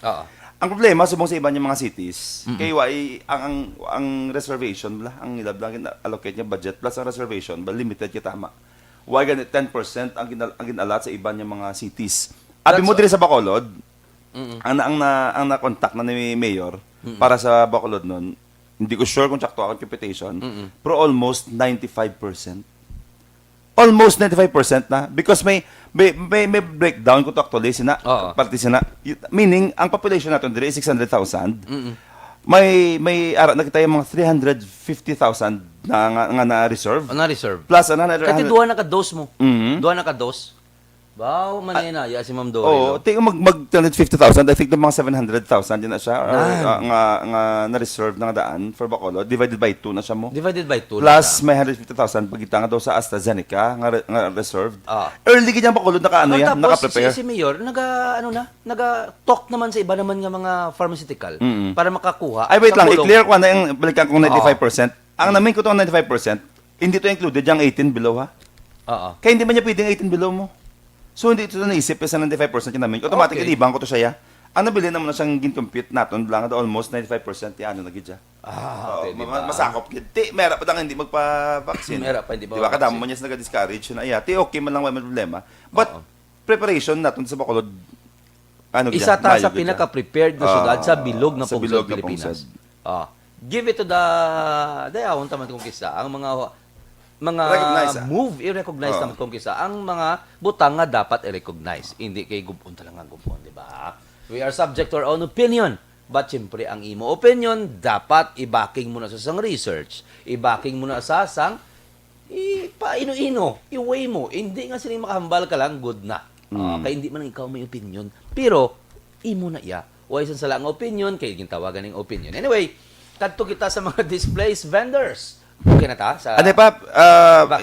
Ang problema subong sa iba niya mga cities, kay ang reservation bla, ang ilab lang allocate niya budget plus ang reservation ba limited kita tama. Why ganit 10% ang ginalat sa iba niya mga cities. Abi mo dire sa Bacolod, ang na-contact na ni Mayor para sa Bacolod noon. Hindi ko sure kung sakto ang computation, pero almost 95%. Almost 95% na because may breakdown ko to actually party sina meaning ang population natin dire is 600,000. May ara nakita yung mga 350,000 na reserve.
Na reserve.
Plus another
Kasi duha na ka dose mo. Duha na ka dose. Wow, manina ya si Ma'am Dori.
Tingnan mag 350,000, I think mga 700,000 din na siya or nga na reserve na daan for Bacolod, divided by 2 na siya mo.
Divided by 2.
Plus may 150,000 pagita nga daw sa AstraZeneca nga reserved. Early gid ang Bacolod naka-prepare.
Si Mayor naga-talk naman sa iba naman nga mga pharmaceutical para makakuha.
Ay wait lang, i-clear ko na yung balikan kong 95%. Ang namin ko tong 95%, hindi to included yung 18 below ha. Kaya hindi man niya pwedeng 18 below mo. So, hindi ito naisip sa 95% yung namin. Automatically, ibang ko to siya. Ang nabili naman na siyang gin-compute natin, lang na almost 95% yung nagid siya.
Okay, diba?
Masakop. Meron pa hindi magpa-vaccine.
Meron pa, hindi ba?
Diba, kadamo mo niya sa nag-discourage. Okay man lang may problema. But, preparation natin sa Bacolod,
isa ta sa pinaka-prepared na syudad sa bilog na pungsod Pilipinas. Give it to the dayawon taman kung kisa. Ang i-recognize naman kung kisa. Ang mga butang nga dapat i-recognize. Hindi kay gupon talaga gupon, di ba? We are subject to our own opinion. But siyempre, ang imo opinion, dapat i-backing mo na sa sang research. I-backing mo na sa sang ipaino-ino. I-weigh mo. Hindi nga siling makahambal ka lang, good na. Kaya hindi man ikaw may opinion. Pero, imo na iya. Huwag isang sala ang opinion, kaya gintawagan ng opinion. Anyway, kadto kita sa mga displays vendors. Okay na ta?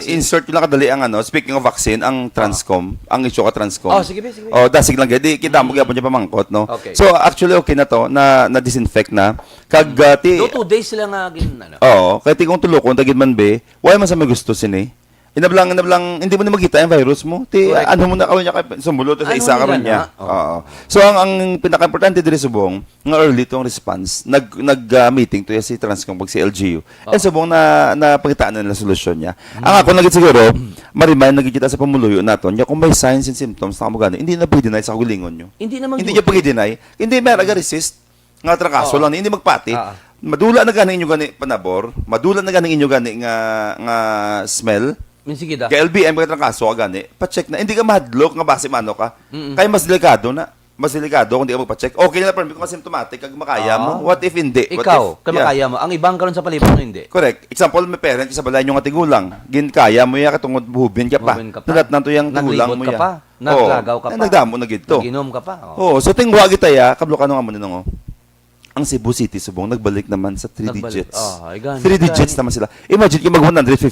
Insert ko lang kadali ang speaking of vaccine, ang Transcom, ang issue ka Transcom.
Sige.
Dasig lang gadi kita mo gyapon niya pamangkot, no.
Okay.
So actually okay na to na disinfect na. Kag
2 days sila nga
kay tigong tulokon tagid man be, why man sa may gusto sini? Inablang, hindi mo na makita yung virus mo. Ano mo na karon niya kay sumulot sa isa karon niya. So ang pinaka-importante diri subong nga early tong response. Nag-meeting to si Transcom pag si LGU. And subong na pakitaan na nila solusyon niya. Ang ako nagit siguro, ma-remind nagkita sa pamuluyo naton, kung may signs and symptoms na kamo gani, hindi na pag-deny sa kagulingon nyo.
Hindi naman
hindi niya pag-deny. Hindi may resist nga trakaso lang, hindi magpati. Madula na gani inyo gani panabor, madula na gani inyo gani nga smell.
Sige da.
Kay LBM ka kaso gani, pa-check na. Hindi ka mahadlok nga base mano ka. Kaya mas delikado na. Mas delikado kung di ka magpa-check. Okay na permi kung symptomatic kag makaya mo. What if hindi?
Ikaw, makaya mo. Ang ibang karon sa palibot hindi.
Correct. Example, may parent sa balay nyo nga tigulang. Kaya mo ya katungod buhubin ka pa. Nalat nanto yang tigulang mo ya.
Naglagaw ka pa.
Nagdamo na gito.
Naginom ka pa.
So tingwa kita ya, kablo ka nga mo ninong. Ang Cebu City subong nagbalik naman sa 3 digits. 3 digits naman sila. Imagine kung mag 150,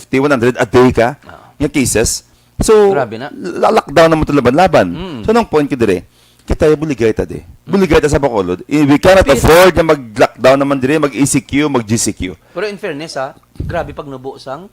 100 a day ka. Yung cases. So, lockdown naman ito laban-laban. So, nang point ko dire, kita yung buligay ta di. Buligay ta sa Bacolod. We cannot afford na mag-lockdown naman dire, mag-ECQ, mag-GCQ.
Pero in fairness grabe pag nabuo sang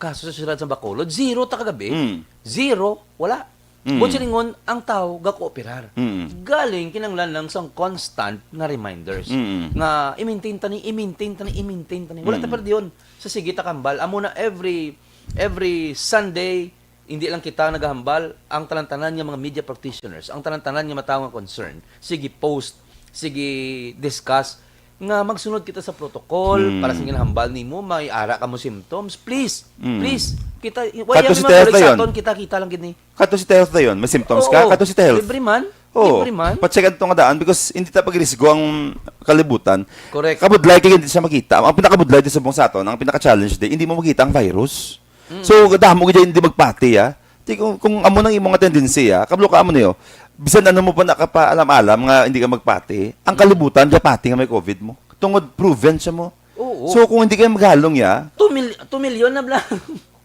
kaso sa syudad sa Bacolod, zero ta kagabi. Zero, wala. Butchiringon, ang tao ga-kooperar. Galing kinanglan lang sang constant na reminders. Nga i-maintain tani. Wala ta pero diyon. Sa sige ta kambal, amo na every every Sunday, hindi lang kita naghahambal, ang talantanan niya mga media practitioners, ang talantanan niya matawang concern, sige post, sige discuss, nga magsunod kita sa protocol para sa ginahambal nimo, may ara ka mo symptoms, please, please, kita, wala
Kato si
yung
Teo
mga
yun.
kita lang gini.
Kato si health na yun. May symptoms ka?
Oo,
Kato si health.
libre man,
Oo.
libre man.
Pa-check ang daan because hindi tayo pag-risgo ang kalibutan.
Correct.
Kabudlay kaya hindi siya makita. Ang pinakabudlay din sa buong saton, ang pinaka-challenge din, hindi mo makita ang virus. So, dahil mo kaya hindi magpati, ah. Di, kung amo nang imong tendency, ah, kablo ka amo niyo, bisan ano mo pa nakapaalam-alam nga hindi ka magpati, ang kalibutan, kaya pati nga may COVID mo. Tungod, proven siya mo.
Oo.
So, kung hindi kayo maghalong, ya,
2 million na blang.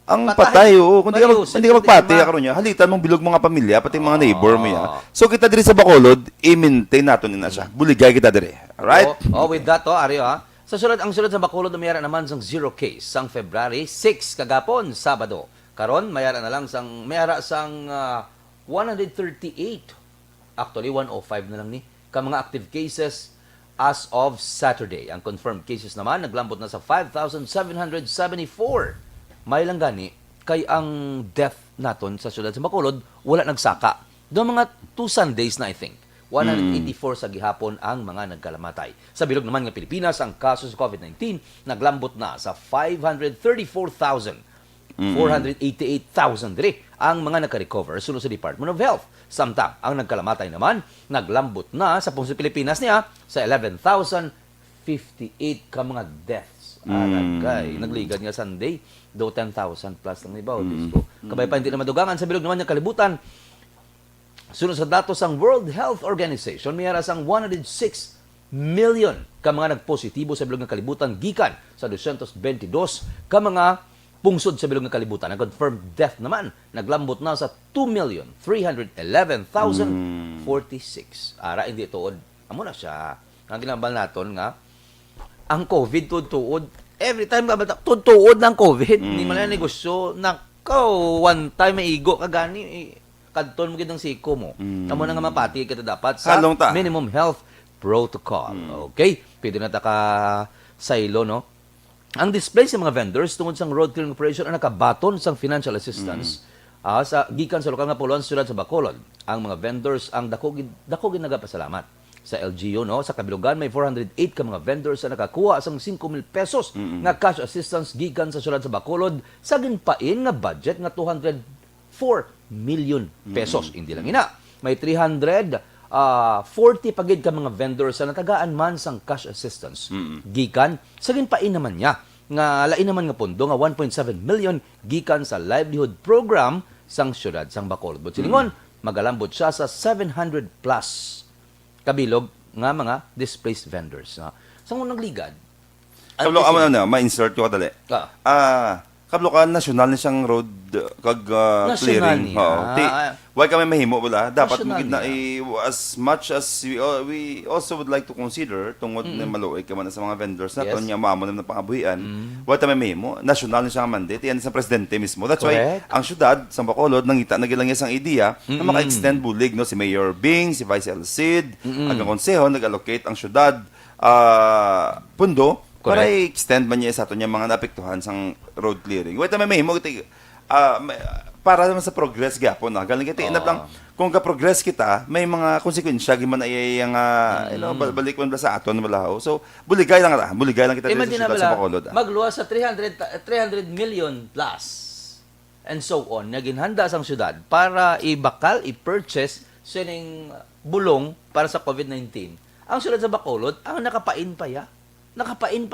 ang patay, oo. Kung
Marius,
hindi ka magpati,
hindi
karon niya, halitan mong bilog mga pamilya, pati mga neighbor mo, ya. So, kita diri sa Bacolod, i-maintain nato na siya. Buligay kita diri. Alright?
With that, Aryo, ang sulod sa Bacolod, mayara naman sang 0 case sang February 6 kagapon, Sabado. Karon mayara na lang mayara sang 138. Actually 105 na lang ni ka mga active cases as of Saturday. Ang confirmed cases naman naglambot na sa 5,774. May lang gani kay ang death naton sa siyudad sa Bacolod wala nagsaka. Doon mga 2 Sundays na I think. 184 sa gihapon ang mga nagkalamatay. Sa bilog naman ng Pilipinas, ang kaso sa COVID-19 naglambot na sa 488,000 diri ang mga naka-recover sulod sa Department of Health. Samtang ang nagkalamatay naman naglambot na sa buong Pilipinas niya sa 11,058 ka mga deaths. Aragay, nagligad nga Sunday, do 10,000 plus lang ibaw. Kabay pa hindi na madugangan sa bilog naman ng kalibutan. Sunod sa datos ng World Health Organization, mayara sang 106 million ka mga nagpositibo sa bilog ng kalibutan gikan sa 222 ka mga pungsod sa bilog ng kalibutan. Ang confirmed death naman, naglambot na sa 2,311,046. Ara, hindi tuod. Amo na siya. Ang ginambal naton nga, ang COVID tuod. Every time tuod ng COVID. Hindi man na negosyo. Nako, one time may igo kagani. Kadton mo kitang siko mo. Amo na nga mapati kita dapat sa minimum health protocol. Okay? Pwede na ta ka saylo, no? Ang display sa mga vendors tungod sa road clearing operation ang nakabaton sa financial assistance sa gikan sa lokal nga puluhan siyudad sa Bacolod. Ang mga vendors ang dako nagapasalamat sa LGU, no? Sa kabilugan may 408 ka mga vendors na nakakuha sang 5,000 pesos nga cash assistance gikan sa siyudad sa Bacolod sa ginpain nga budget nga 204 million pesos. Hindi lang ina. May 340 pagid ka mga vendors na natagaan man sang cash assistance. Gikan sa ginpain naman niya nga lain naman nga pondo nga 1.7 million gikan sa livelihood program sang syudad sang Bacolod. But silingon, magalambot siya sa 700 plus kabilog nga mga displaced vendors. Sa unang ligad,
kablo ka na, ma-insert ko kadali. Kablo ka, national na siyang road kag clearing. Why kami mahimo wala? Dapat mo na as much as we also would like to consider tungod na maluoy ka man sa mga vendors na niya maamo na pangabuhian. Why kami mahimo? National na siyang mandate. Yan sa presidente mismo. That's why ang syudad sa Bacolod nangita nagilang isang idea na maka-extend bulig, no, si Mayor Bing, si Vice Elcid, ang konseho nag-allocate ang syudad pundo para i-extend man niya sa ato niya mga naapektuhan sang road clearing. Wait, may mahimo para naman sa progress gapon na. Galing kita inap lang kung ka-progress kita, may mga konsekwensya giman ay ang balik man sa aton malaw. So buligay lang kita sa Bacolod.
Magluwas sa 300 million plus and so on na ginhanda sang syudad para ibakal, i-purchase sining bulong para sa COVID-19. Ang syudad sa Bacolod ang nakapain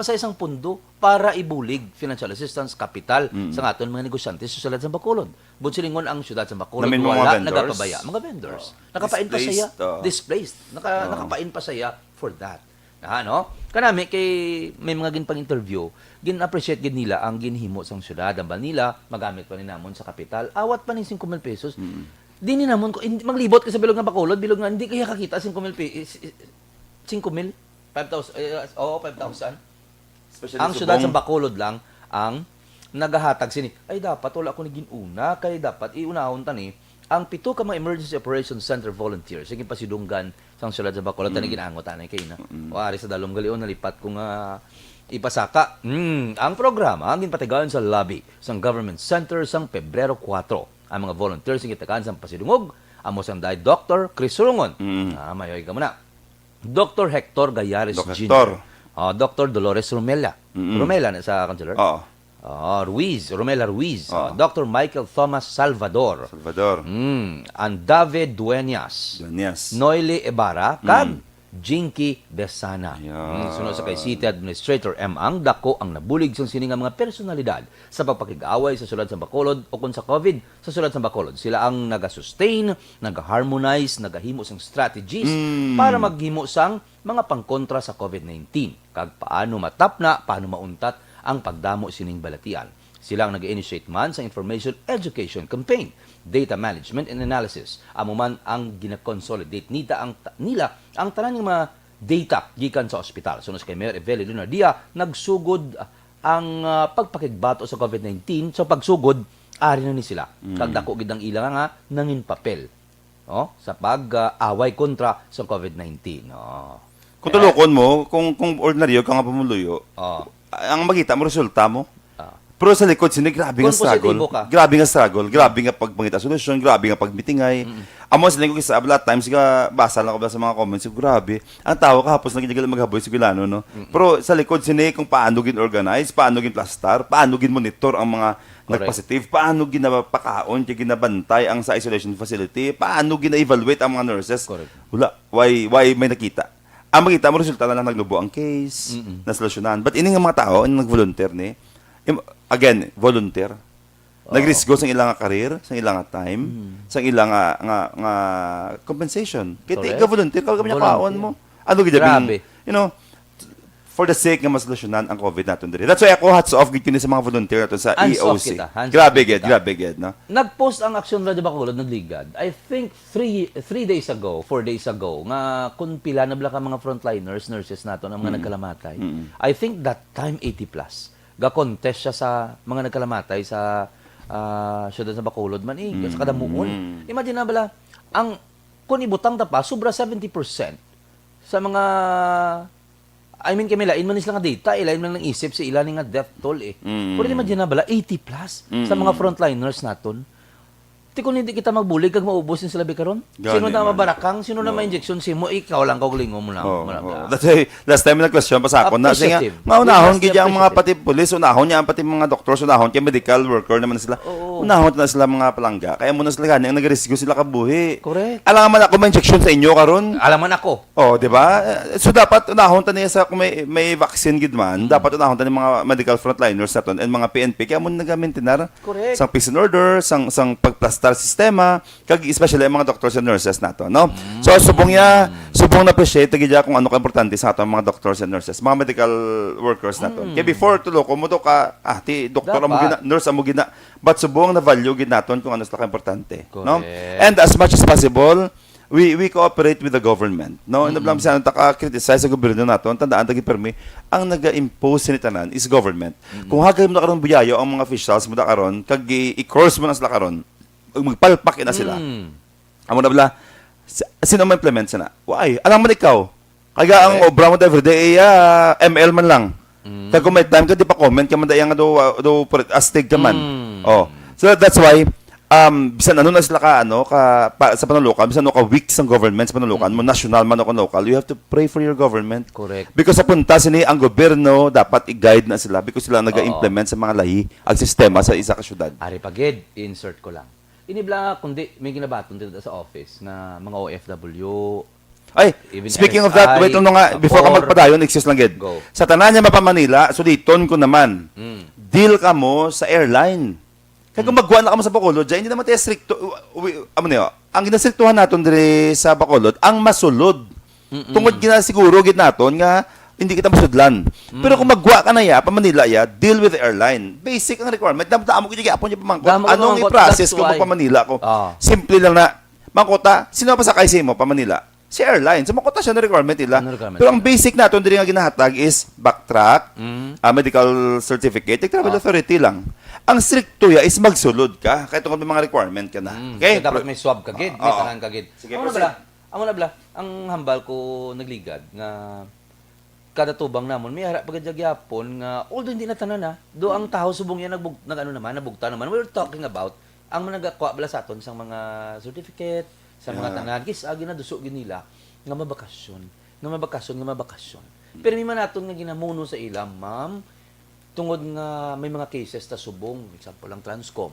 sa isang pundo para ibulig financial assistance, capital sa aton mga negosyante sa syudad sa Bacolod. Bunsilingon ang syudad sa Bacolod wala nagapabaya. Mga vendors. Nakapain pa saya, displaced. Nakapain pa saya for that. No? Kanami kay may mga ginpang interview, gin-appreciate gid nila ang ginhimo sang syudad, ang nila magamit pa ni namon sa kapital. Awat pa ni 5,000 pesos. Di ni namon ko maglibot ka sa bilog ng Bacolod, bilog nga hindi kaya kakita 5,000 pesos. 5,000 5,000. 5,000. Ang syudad sa Bacolod lang ang nagahatag sini. Ay dapat wala ko ni ginuna kay dapat iunahon tani ang 7 ka mga Emergency Operations Center volunteers sige pasidunggan sang syudad sa Bacolod tani ginangot anay kay na. O ari sa dalom galion nalipat ko nga ipasaka ang programa ang ginpatigayon sa lobby sang Government Center sang Pebrero 4. Ang mga volunteers ang itakaan sa pasidungog amo sang day Dr. Chris Surungon. Mayoy ka muna. Dr. Hector Gayares
Dr.
Jr. Dr. Dolores Romela. Romela na sa kanselar?
Oo.
Romela Ruiz. Dr. Michael Thomas Salvador. Andave Dueñas. Noyle Ibarra. Kag Jinky Besana. Sunod sa kay City Administrator M. Ang dako ang nabulig sa sininga mga personalidad sa pagpakig-away sa sulad sa Bacolod o kung sa COVID sa sulad sa Bacolod. Sila ang naga-sustain, naga-harmonize, nagahimo sang strategies para maghimo sang mga pangkontra sa COVID-19. Kag paano matapna, paano mauntat ang pagdamo sining balatian. Sila ang nag-initiate man sa Information Education Campaign, Data Management and Analysis. Amo man ang gina-consolidate nila ang tanan ng mga data gikan sa ospital. Sunod kay Mayor Evelio Lunardia, nagsugod ang pagpakigbato sa COVID-19. So pagsugod, ari na ni sila. Kagdako gid ang ilang nga nangin papel. Sa pag-away kontra sa COVID-19.
Kung tulokon mo, kung ordinaryo ka nga pumuluyo, ang magita mo, resulta mo. Pero sa likod, grabe nga struggle. Grabe nga struggle. Grabe nga pagpangita solusyon. Grabe nga pagmitingay. Amo sa lingkod sa ablat times, basa lang ko sa mga comments. Grabe. Ang tao kahapos na ginagalang maghaboy sa Gilano, no? Pero sa likod, kung paano gin-organize, paano gin-plastar, paano gin-monitor ang mga nag-positive, paano ginapakaon, ginabantay ang sa isolation facility, paano gina-evaluate ang mga nurses. Wala. Why may nakita? Ang makita mo, resulta na lang naglubo ang case, nasolusyonan. But ini nga mga tao, nag-volunteer ni, again, volunteer. Nagrisgo sa ilang career, sa ilang time, sa ilang nga compensation. Kaya volunteer, kaya kami nakaon mo. Ano gidabing, for the sake nga masolusyonan ang COVID natin diri. That's why ako hats off gid sa mga volunteer natin sa EOC. Grabe gid, no?
Nag-post ang Aksyon Radio Bacolod nagligad. I think 4 days ago, nga kung pila na ka mga frontliners, nurses nato ang mga nagkalamatay. I think that time 80 plus. Ga-contest siya sa mga nagkalamatay sa siyudad sa Bacolod man sa kadamuon. Imagine na bala, ang kung ibutang ta pa, sobra 70% sa mga kamilain man isla nga data, ilain man lang isip si ilan nga death toll Pero imagine na bala, 80 plus sa mga frontliners naton. Ti kung hindi kita magbulig kag maubos yung sila karon. Sino na mabarakang, sino na ma-injection si mo, ikaw lang kaulingo mo lang.
That's why, last time na question pa sa ako na siya nga, maunahon gid ang mga pati pulis, unahon niya ang pati mga doktor, unahon kay medical worker naman sila. Unahon na sila mga palangga. Kaya muna sila ganyan nagrescue sila kabuhi.
Correct.
Alam man ako ma-injection sa inyo karon.
Alam man ako.
Di ba? So dapat unahon ta niya sa kung may vaccine gid man, dapat unahon ta ni mga medical frontliners naton and mga PNP kaya mo naga-maintain sang peace and order, sang pagplastar sistema, kag especially ang mga doctors and nurses nato, no? So subong na appreciate gid kung ano ka importante sa ato mga doctors and nurses, mga medical workers nato. Kaya before tulo ko mo to ka ti doktor amo gina, nurse amo gina, but subong na value gid naton kung ano sa ka importante, no? And as much as possible, we cooperate with the government, no? Ano lang sa criticize sa gobyerno nato, tandaan tagi permi ang naga-impose ni tanan is government. Kung hagay mo na karon buyayo ang mga officials mo da karon kag i-course mo na sila karon, magpalpak na sila. Amo na bala, sino ma-implement sana? Why? Alam mo ikaw, kaya ang obra mo everyday ML man lang. Kaya kung may time ka, di pa comment ka man dayang do astig ka man. So that's why, bisan ano na sila sa panulukan, bisan ano ka weak sa government sa panulukan mo, national man o local, you have to pray for your government.
Correct.
Because sa punta sini ang gobyerno dapat i-guide na sila because sila naga-implement sa mga lahi ang sistema sa isa ka syudad.
Ari pagid, insert ko lang. Inibla kundi may ginabaton dito sa office na mga OFW.
Ay, speaking of that, wait lang nga, before ka magpadayon, excuse lang gid. Sa tanan niya mapa Manila, suliton ko naman. Deal ka mo sa airline. Kaya kung magwa na ka mo sa Bacolod, hindi naman tayo stricto. Ang ginastriktuhan naton dire sa Bacolod, ang masulod. Tungod ginasiguro gid naton nga hindi kita masudlan. Pero kung magwa ka na pa Manila deal with the airline. Basic ang requirement. Damo ko apon niya pamangkot. Anong i-process ko pa Manila ko? Simple lang na, mangkota, sino pa sakay sa mo pa Manila? Si airline. So mangkota siya na requirement nila. Pero ang basic natin din nga ginahatag is backtrack, medical certificate, travel authority lang. Ang stricto is magsulod ka. Kahit kung may mga requirement ka na. Okay?
Dapat may swab kagid, may tanan kagid. Amo na bala, ang hambal ko nagligad nga kada tubang namon may harap pagad gyapon nga although hindi na tanan na do ang taho subong yan nabugta naman. We're talking about ang nagakuha bala sa aton sang mga certificate sa mga tanan kis agi na dusog nila nga mabakasyon. Pero may man naton nga ginamuno sa ila, ma'am, tungod nga may mga cases ta subong, example lang Transcom.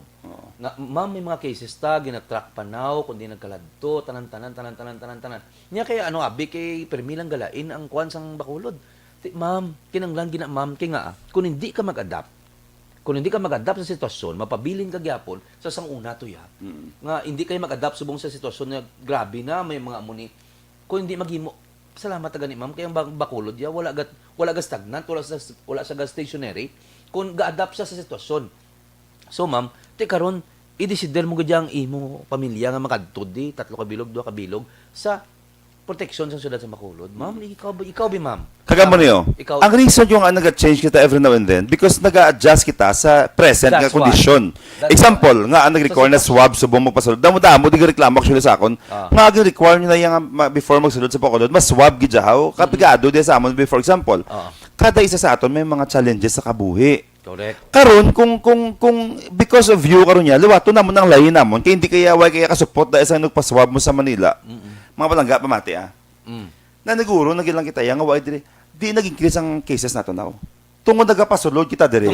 Nga ma'am may mga cases ta gina-track panaw kundi nagkaladto tanan. Nya kaya abi kay permilang galain ang kuan sang Bacolod. Ma'am, kinanglan gina ma'am kay nga kung hindi ka mag-adapt sa sitwasyon, mapabilin ka gyapon sa sanguna to ya. Nga hindi kayo mag-adapt subong sa sitwasyon na grabe na may mga amuni. Kung hindi maghimo, salamat gani ma'am kay ang Bacolod ya wala ga stagnant, wala sa stationary kung ga-adapt sa sitwasyon. So ma'am, ti karon i-desider mo gud ang imo pamilya nga makadto di 3 ka bilog, 2 ka bilog sa proteksyon sa syudad sa Bacolod. Ma'am, ikaw ba ma'am?
Kagamo niyo. Ang reason yung nag-change kita every now and then because nag-a-adjust kita sa present nga condition. Example, nga ang nag-require na swab subong magpasulod. Damo di reklamo actually sa akon. Nga gi-require niyo na yung before magsulod sa Bacolod, mas swab gid jahaw kapigado di sa amon before example. Kada isa sa aton may mga challenges sa kabuhi.
Correct.
Karon kung because of you karon niya, liwato namon ang lain namon kay hindi kaya kasupot dahil sa nagpa-swab mo sa Manila. Mga palangga pamati na naguro nagilang kita yang wa di nag-increase ang cases nato now. Tungod nagapasulod kita dire.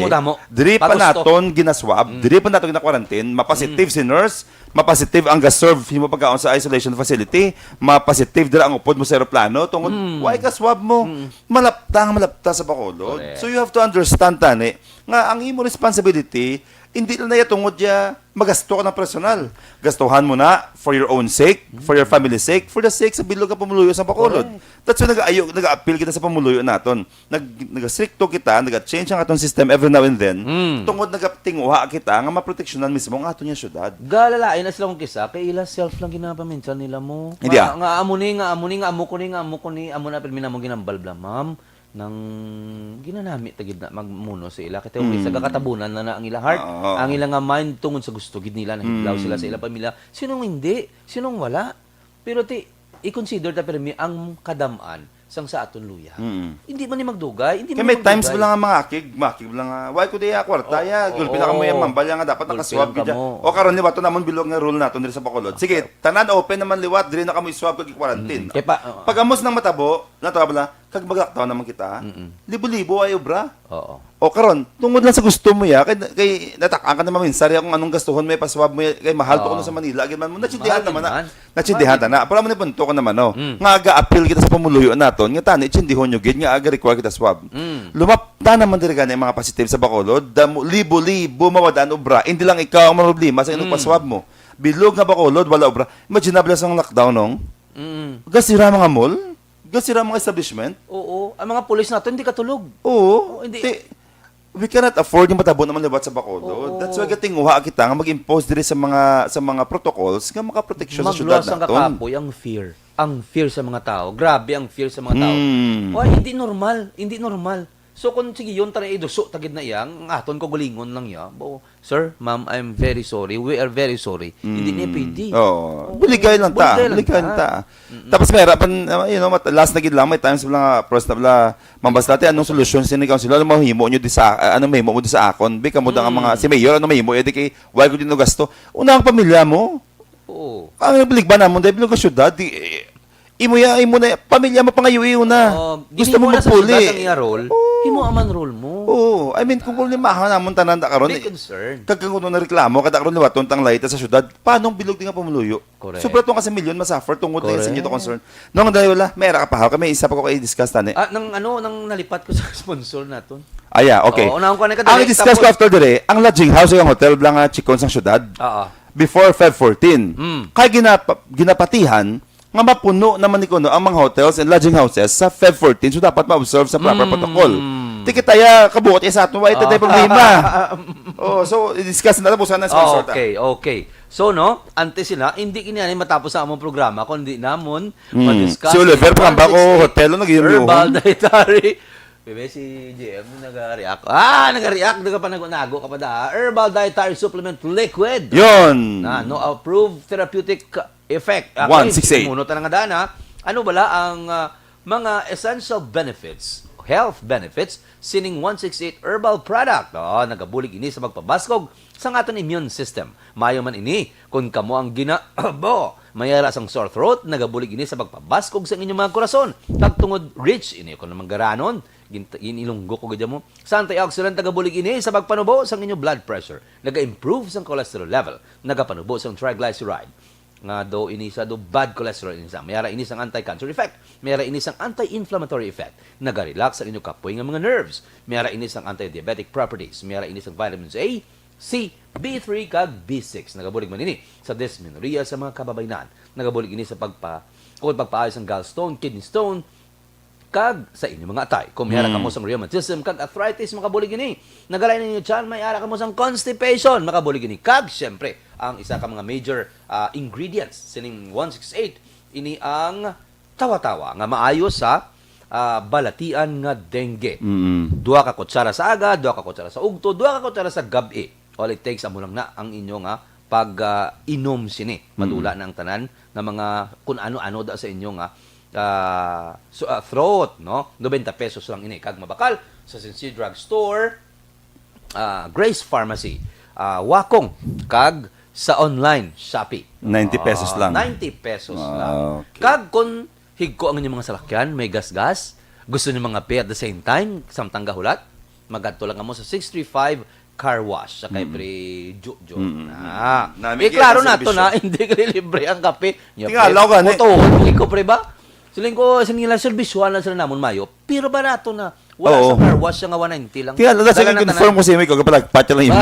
Dire pa naton ginaswab, dire pa naton gina-quarantine, mapositive si nurse, mapositive ang ga-serve himo pagkaon sa isolation facility, mapositive dira ang upod mo sa eroplano tungod why ka swab mo. Malapta sa Bacolod. So you have to understand tani nga ang imo responsibility hindi lang na tungod ya magasto ka ng personal. Gastuhan mo na for your own sake, for your family's sake, for the sake sa bilog ka pamuluyo sa Bacolod. That's why nag-a-appeal kita sa pamuluyo naton. Nag-stricto kita, nag-change ang aton system every now and then. Tungod nagatinguha kita nga maproteksyonan mismo ang aton yung syudad.
Galalain na sila kung kisa, kay ila self lang ginapaminsan nila mo.
Hindi
nga amo ni, amo na pirmina mo ginambal bla, ma'am. Nang ginanami tagid na magmuno sa ila kay sa kakatabunan na ang ilang heart ang ilang nga mind tungod sa gusto gid nila nahiblaw sila sa ilang pamilya sinong hindi sinong wala pero i-consider ta permi ang kadamaan sang sa aton luya hindi man ni magdugay hindi
man may times wala nga mga makig lang why ko diya kwarta ya gulpi na kamo yang mambal nga dapat nakaswab gid o karon liwat namon bilog nga rule naton diri sa Bacolod sige tanan open naman liwat diri na kamo iswab kag quarantine pag amos nang matabo nato bala kag mag-lockdown naman kita libo-libo ay obra o karon tungod lang sa gusto mo ya kay natak-an ka naman minsan kung anong gastuhon may paswab mo kay mahal to kuno sa Manila gid man mo natsindihan naman na para mo ni punto ko naman nga aga-appeal kita sa pamuluyo naton nga tani tsindihon yo gid nga aga require kita swab lumapta naman diri gani mga positive sa Bacolod libo-libo mawadaan obra hindi lang ikaw ang problema sa inong paswab mo bilog nga Bacolod wala obra imaginable sang lockdown nong gasira mga mall gasira mga establishment
ang mga pulis natin hindi katulog
hindi we cannot afford yung matabo naman libat sa Bacolod. That's why gatinguha kita nga mag-impose diri sa mga protocols nga makaproteksyon sa syudad naton.
Magluwas ang kakapoy ang fear sa mga tao. Grabe ang fear sa mga tao. Hindi normal. So kung sige yun tara iduso tagid na iyang aton ko gulingon lang ya. Sir, ma'am, I'm very sorry. We are very sorry. Hindi niya pwede.
Buligay lang ta. Tapos may harapan last na gid lang may times lang first na mambas dati anong solusyon sini councilor ano mahimo nyo di sa mahimo mo di sa akon bi kamo ang mga si mayor ano mahimo edi kay why ko din gasto una ang pamilya mo ang bilig ba namon dahil bilog ka syudad di imo na pamilya mo pangayuiw na gusto mo magpuli
himo aman role mo
I mean kung limahan namon tanan da karon kagkang kuno na reklamo kada karon liwaton tang layta sa syudad paano bilog di nga pamuluyo sobra tong kasi milyon masuffer tungod din sa inyo to concern nung dahil wala may ra ka pa kami isa pa ko kay discuss tani
nang nalipat ko sa sponsor naton
okay ang discuss ko after dire ang lodging house yung hotel blang chikon sang syudad before Feb 14 kay ginapatihan nga mapuno naman ni kuno ang mga hotels and lodging houses sa Feb 14 so dapat ma-observe sa proper protocol. Tikitaya kabuot sa ato wa ito day problema. So i-discuss na tapos na sponsor ta.
Okay. So ante sila hindi kini matapos sa among programa kundi namon ma-discuss.
Si Oliver pa ba ko hotel nag-review.
Herbal dietary. Bebe si JM nag-react. Nag-react daga pa nago ka pa da. Herbal dietary supplement liquid.
Yon.
No approved therapeutic effect.
168.
Muno ta nga dana. Ano bala ang mga essential benefits? health benefits sining 168 herbal product. Nagabulig ini sa magpabaskog sa aton immune system. Mayo man ini kung kamo ang ginabo. Mayara sang sore throat, nagabulig ini sa pagpabaskog sa inyong mga korason. Tagtungod rich ini kung namang garanon, inilunggo ko gadya mo. Sa antioxidant, nagabulig ini sa pagpanubo sa inyong blood pressure. Naga-improve sa cholesterol level. Nagapanubo sa triglyceride. Nga do ini sa do bad cholesterol ini sa. Mayara ini sang anti-cancer effect. Mayara ini sang anti-inflammatory effect. Naga-relax sa inyong kapoy nga mga nerves. Mayara ini sang anti-diabetic properties. Mayara ini sang vitamins A, C, B3 kag B6. Nagabulig man ini sa dysmenorrhea sa mga kababayanan. Nagabulig ini sa pagpaayos ng gallstone, kidney stone, kag sa inyong mga atay. Kung mayara ka mo sang rheumatism, kag arthritis, makabulig ini. Nagalay ninyo tiyan, mayara ka mo sang constipation, makabulig ini. Kag, syempre, ang isa ka mga major ingredients sining 168, ini ang tawa-tawa nga maayo sa balatian nga dengue. Duha ka kutsara sa aga, duha ka kutsara sa ugto, duha ka kutsara sa gabi. All it takes amo lang na ang inyo nga pag-inom sini. Madula na ang tanan na mga kung ano-ano da sa inyo nga throat, no? 90 pesos lang ini. Kag mabakal sa Sincere Drug Store, Grace Pharmacy, Wakong, kag sa online Shopee.
90 pesos lang.
90 pesos lang.
Okay.
Kag kung higko ang inyong mga salakyan, may gas-gas, gusto niyo mga pay at the same time, samtang gahulat, magadto lang mo sa 635 car wash sa kay pre Jojo. Klaro na to na hindi ka libre ang kape.
Tingalaw ka ni.
Iko pre ba? Siling ko nila servisyon na sila namon mayo. Pero barato na. Wala sa car wash nga 190 lang.
Tingalaw sa confirm mo si Miko kapag patch lang imo.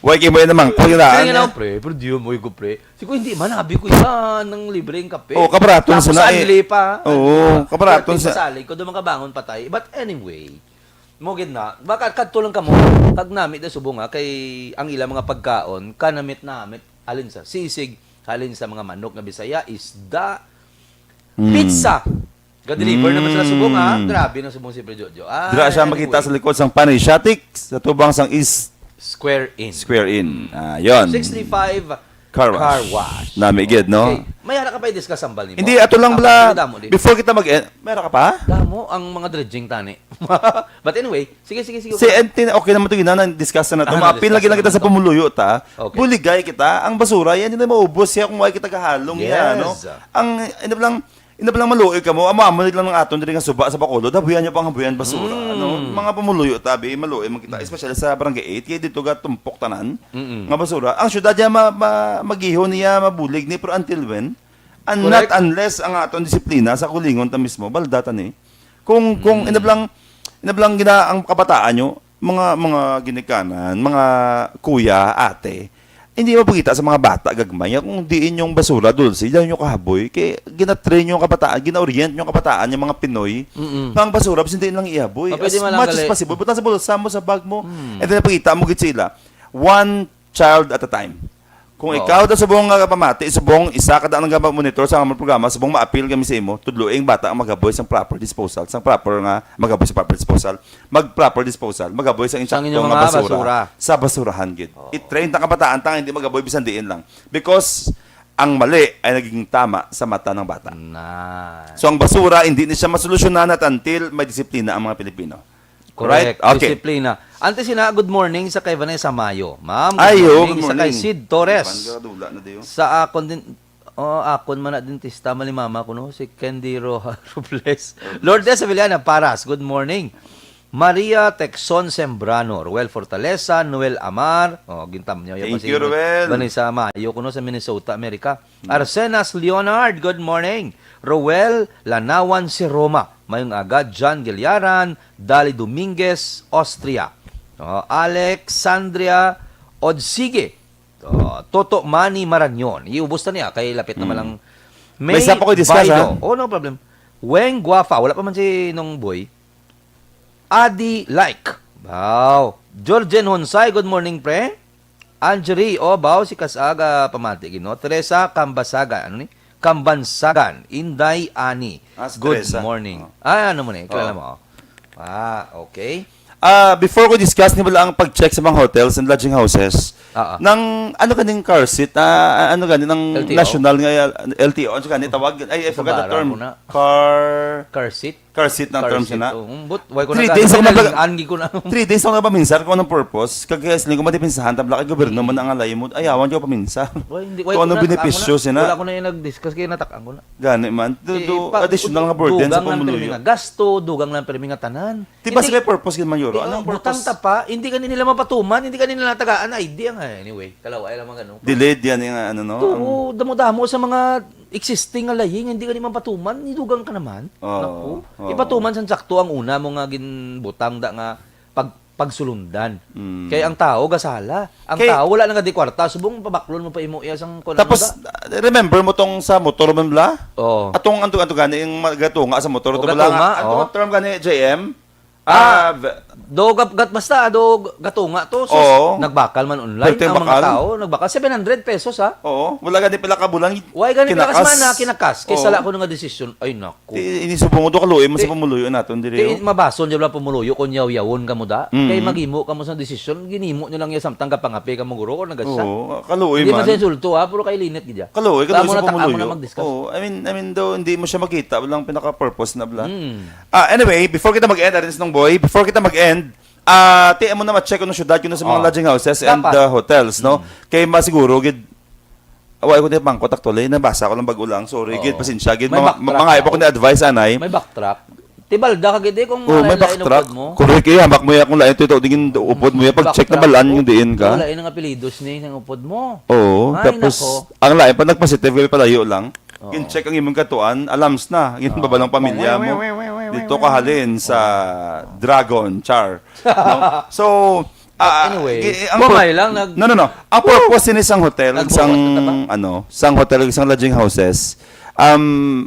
Why kay mo naman ko ira.
Sige na pre, pero di mo ko pre. Siguro hindi man abi ko yan ng libreng kape.
Oh, kabaraton sa na.
Pa.
Oo, kabaraton sa.
Sali ko do makabangon patay. But anyway, mo gid na baka kadto lang kamo kag namit da subong kay ang ilang mga pagkaon kanamit alin sa sisig, alin sa mga manok nga Bisaya, isda, pizza. Ga-deliver naman sila subong grabe na subong si Pre Jojo.
Dira siya makita sa likod sang Panasiatic sa tubang sang East
Square In.
Yon.
635
Car wash. Namigid, no?
Okay. Mayara ka pa i-discuss ang bal nimo.
Hindi, ato lang bala. Before kita mayara ka pa?
Damo ang mga dredging tani. But anyway, sige.
Si Entin, okay naman ito discuss na ito. Maapil lagi lang kita sa pumuluyo, ta.
Okay.
Buligay kita. Ang basura, yan hindi na maubos siya kung may kita kahalong yan, no? Ang, ina lang maluoy ka mo, amamoy lang ng aton diri nga suba sa Bacolod, habuyan niya pang habuyan basura, no? Mga pamuluyo tabi, maluoy man kita, especially sa Barangay 8, kay dito ga tumpok tanan nga basura. Ang syudad niya magihon niya mabulig ni pero until when? And not unless ang aton disiplina sa kulingon ta mismo baldatan ni. Kung inablang gina ang kabataan nyo, mga ginikanan, mga kuya, ate, hindi mapagkita sa mga bata gagmay kung diin yung basura dulce diyan yung kahaboy kay ginatrain yung kabataan gina-orient yung kabataan yung mga Pinoy pang basura bisan diin lang ihaboy as much as possible buta sa bulsa mo sa bag mo and then napakita mo gid sila one child at a time kung ikaw da subong nga pamati subong isa kada ang monitor sa among programa subong maapil kami sa imo tudloing bata ang magaboy sang proper disposal sang proper nga magaboy sa proper disposal proper disposal magaboy sang insakto nga basura sa basurahan gid i-train ta kabataan tang hindi magaboy bisan diin lang because ang mali ay naging tama sa mata ng bata. So ang basura hindi ni siya masolusyonan at until may disiplina ang mga Pilipino.
Correct.
Right? Okay.
Disiplina. Ante sina, good morning sa kay Vanessa Mayo. Ma'am,
good morning.
Sa kay Sid Torres. Sa akon din, akon man na dentista, mali mama ko no, si Candy Robles. Lourdes Avellana, Paras, good morning. Maria Texon Sembrano, Ruel Fortaleza, Noel Amar, gintam niyo.
Thank you, Ruel.
Vanessa Mayo ko no, sa Minnesota, Amerika. Arsenas Leonard, good morning. Roel Lanawan si Roma. Mayong agad, John Gilyaran, Dali Dominguez, Austria. Alexandria Odsige. Toto Manny Maranyon. Iubos na niya, kay lapit naman lang.
May isa pa ko i-discuss, ha?
No problem. Weng Guafa, wala pa man si nung boy. Adi Like. Wow. Georgian Honsay, good morning, pre. Anjeri, si Kasaga pamati, no? Teresa Kambasaga, ano ni? Kambansagan, Inday Ani. Good morning. Ano mo ni? Kilala mo? Okay.
Before ko discuss ni wala ang pag-check sa mga hotels and lodging houses, ng ano kaning car seat, ano ganin ng
LTO?
national nga LTO, ano kanin tawag? I forgot the term.
Car seat?
Car seat na term siya na.
But, why ko
3
na
days ako nablag-
angi ko na.
3 days ako na paminsan kung anong purpose. Kagaya sila ko matipinsahan, tabla kay gobyerno man ang alay mo. Ayawan ko paminsan. Kung anong benepisyo siya na.
Wala ko na yung nag-discuss, kaya natakaan ko na.
Gani man. Additional nga burden sa pamuluyo.
Gasto, dugang lang permi nga tanan.
Diba sa may purpose yun man, Yoro?
Anong
Anong
butang
purpose?
tapa, hindi ka nila mapatuman, hindi ka nila natagaan. Idea nga. Anyway, kalaway lang mga ganun.
Delayed yan yung ano, no?
Oo, damo-damo sa mga existing nga laying, hindi ka naman patuman, nidugang ka naman. Naku. Ipatuman sa sakto ang una mo nga ginbutang da nga pagsulundan. Kaya ang tao gasala. Ang tao wala nang di kwarta, subong pabaklon mo pa imo iya sang kuno.
Tapos, remember mo tong sa motor man bla?
Oo.
Atong anto gani yung gatunga sa motor. Ito
gatunga,
bala, atong term gani, JM?
Do basta gatunga to. So,
Oo.
nagbakal man online
Perteng
ang mga
bakal?
tao, nagbakal 700 pesos ha.
Oo. Wala gani pila ka bulan.
Why gani
kinakas.
kinakas man na kinakas kay
Oo.
sala ko nga desisyon. Ay naku.
Inisubong mo to kaluoy mo sa pamuluyo naton
Kay
diri.
mabason jud la pumuluyo kun yaw-yawon ka mo da.
Mm.
Kay maghimo ka mo sa desisyon, ginimo nyo lang ya samtang ka pangapi ka mo guro ko nagasya.
Oo, kaluoy
Hindi man
man.
sa insulto ha, puro kay linit gidya.
Kaluoy
Tama
sa
na, tama
pamuluyo.
na mag-discuss.
Oo, I mean though hindi mo siya makita, walang pinaka-purpose na bla.
Mm.
Anyway, before kita mag-end, Aris ng boy, before kita mag-end, tiyan mo na ma-check kung syudad yun sa mga lodging houses and
Dapat.
hotels, no? Kay masiguro, gid, away ko din pang kotak tuloy, nabasa ko lang bago lang, sorry, gid, pasensya, gid,
May backtrack
mga iba ko na advice, anay.
May backtrack. Tibalda ka gid kung
Oh, may
lain-lain
backtrack.
upod mo.
Correct kaya, hamak mo yan kung lain ito, tingin upod mo yan, pag-check na balan yung diin ka.
Wala ang apelidos ni ng upod mo.
Oo,
Ay,
tapos,
nako.
ang lain, pag nagpositive, kaya palayo lang, kin-check ang imong katuan, alams na, yun ba ng pamilya mo? Dito ka halin sa Dragon, char. No? So,
Anyway, bumay lang,
No. Ang purpose din isang hotel, isang,
Nag-focus
isang hotel, isang lodging houses, ang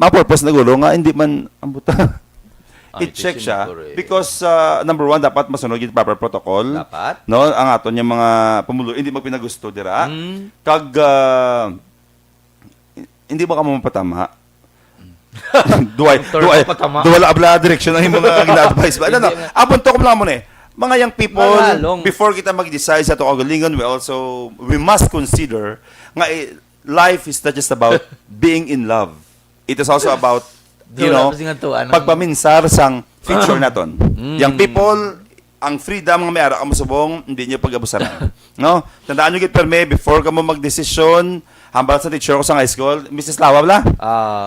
purpose na gulo nga, hindi man, ang buta, i-check siya. Because, number one, dapat masunod yung proper protocol.
Dapat.
No? Ang aton yung mga pumulo, hindi magpinagusto, dira. Kag, hindi ba ka mo mapatama? Duway abla direction ang mga gina-advise ba? Ano, abon to ko lang mo eh. Mga young people,
Malalong.
before kita mag-decide sa Tokagalingon, we must consider nga life is not just about being in love. It is also about, pagpaminsar sang future naton. Young people, ang freedom nga may ara ka mo subong, hindi nyo pag-abusaran. No? Tandaan nyo git perme, before ka mo mag-desisyon, hambal sa teacher ko sa high school, Mrs. Lawa bla?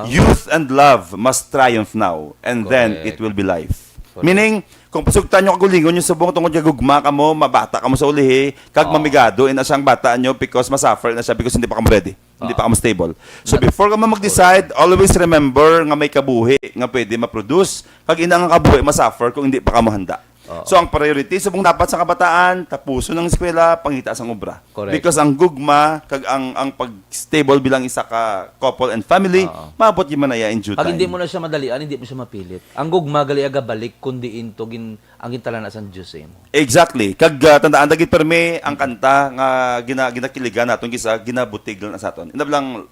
Youth and love must triumph now, and then it will be life. Meaning, kung pasugtan nyo kagulingon yung subong tungkol yung gugma ka mo, mabata ka mo sa ulihi, kag mamigado, ina siyang bata nyo because masuffer na siya because hindi pa ka ready, hindi pa ka stable. So before ka mo mag-decide, always remember nga may kabuhi nga pwede ma-produce, kag ina nga kabuhi masuffer kung hindi pa ka mo handa. So ang priority subong dapat sa kabataan, tapuso ng eskwela, pangita sa obra.
Correct.
Because ang gugma, kag ang pag-stable bilang isa ka couple and family, maabot yung manaya in due time.
Pag hindi mo na siya madalian, hindi mo siya mapilit. Ang gugma gali aga balik kundi into ang gintalana sa Dios mo.
Exactly. Kag tandaan dagit perme ang kanta nga ginakiligan naton gisa ginabutig lang sa aton. Inablang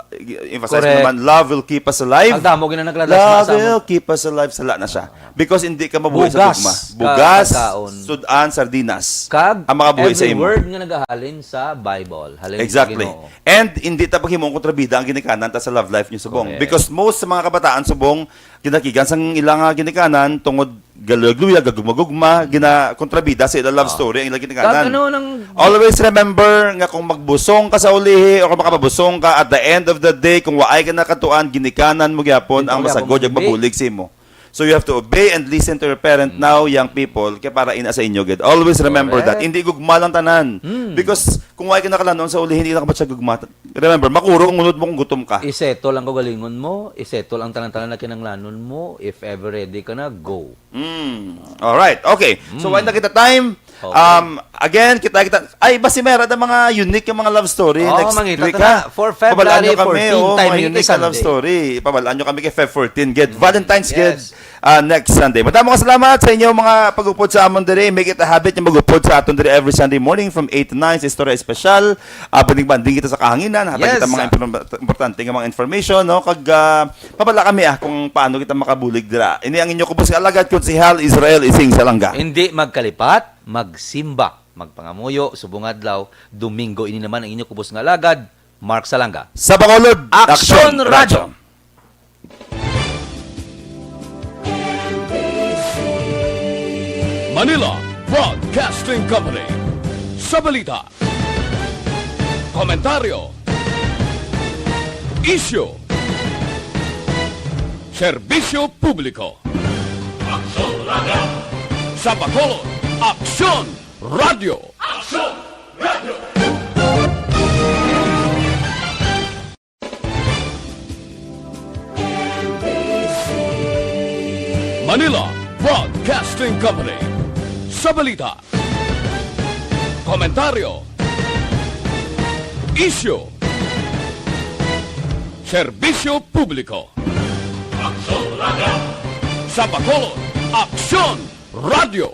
emphasize
Correct.
naman, love will keep us alive.
Ang damo gina naglalas
Love
sa
will keep us alive, sala na siya. Because hindi ka mabuhay sa
Bugas.
dugma. Bugas,
Kagkaon.
sudan, sardinas.
Kag
ang mga buhay sa
every
imo.
word nga nagahalin sa Bible. Halin
Exactly.
sa Ginoo.
And hindi ta paghimong kontrabida ang ginikanan ta sa love life niyo subong.
Correct.
Because most sa mga kabataan subong ginakigan sang ilang ginikanan tungod galuyag-luyag, gagugma-gugma, kontrabida sa ilang love story ang ilang ginikanan.
Kag ano nang
Always remember nga kung magbusong ka sa ulihi o kung makabusong ka at the end of the day, kung waay ka nakatuan, ginikanan mo gyapon ang masagod yung mabulig sa imo. So you have to obey and listen to your parent now, young people, kaya para ina sa inyo, gid. Always remember that. Hindi gugma lang tanan. Because kung waay ka nakalanon sa ulihi, hindi ka ba siya gugma. Remember, makuro ang unod mo kung gutom ka.
isettle ang kagalingon mo, isettle ang tanan-tanan na kinanglanon mo, if ever ready ka na, go.
Alright, okay. So, why na kita time?
Okay.
Again, kita ay basi meron na mga unique yung mga love story next
mangita
week,
ta na.
ha?
For
Pabalaan
February
nyo kami,
14, time
mga
yun
unique
kay
na love
Sunday.
story. Pabalaan nyo kami kay Feb 14, get Valentine's
Yes.
Gid next Sunday. Madamo ka salamat sa inyo mga pag-upod sa amon diri. Make it a habit yung mag-upod sa aton diri every Sunday morning from 8 to 9 sa Istorya Espesyal. Banding-banding kita sa kahanginan, hatag kita mga importante nga mga information, no? Kag pabala kami kung paano kita makabulig dira. Ini ang inyo kubos nga alagad konsehal Israel Ising Salanga.
Hindi magkalipat, magsimba, magpangamuyo, subong adlaw, Domingo ini naman ang inyo kubos nga alagad, Mark Salanga.
Sa Bacolod,
Action Radio.
Manila Broadcasting Company. Sa balita, komentaryo, isyu, serbisyo publiko. Sa Bacolod, Aksyon Radio. Manila Broadcasting Company. Sa balita, komentaryo, isyu, serbisyo publiko. Sa Bacolod, Aksyon Radio.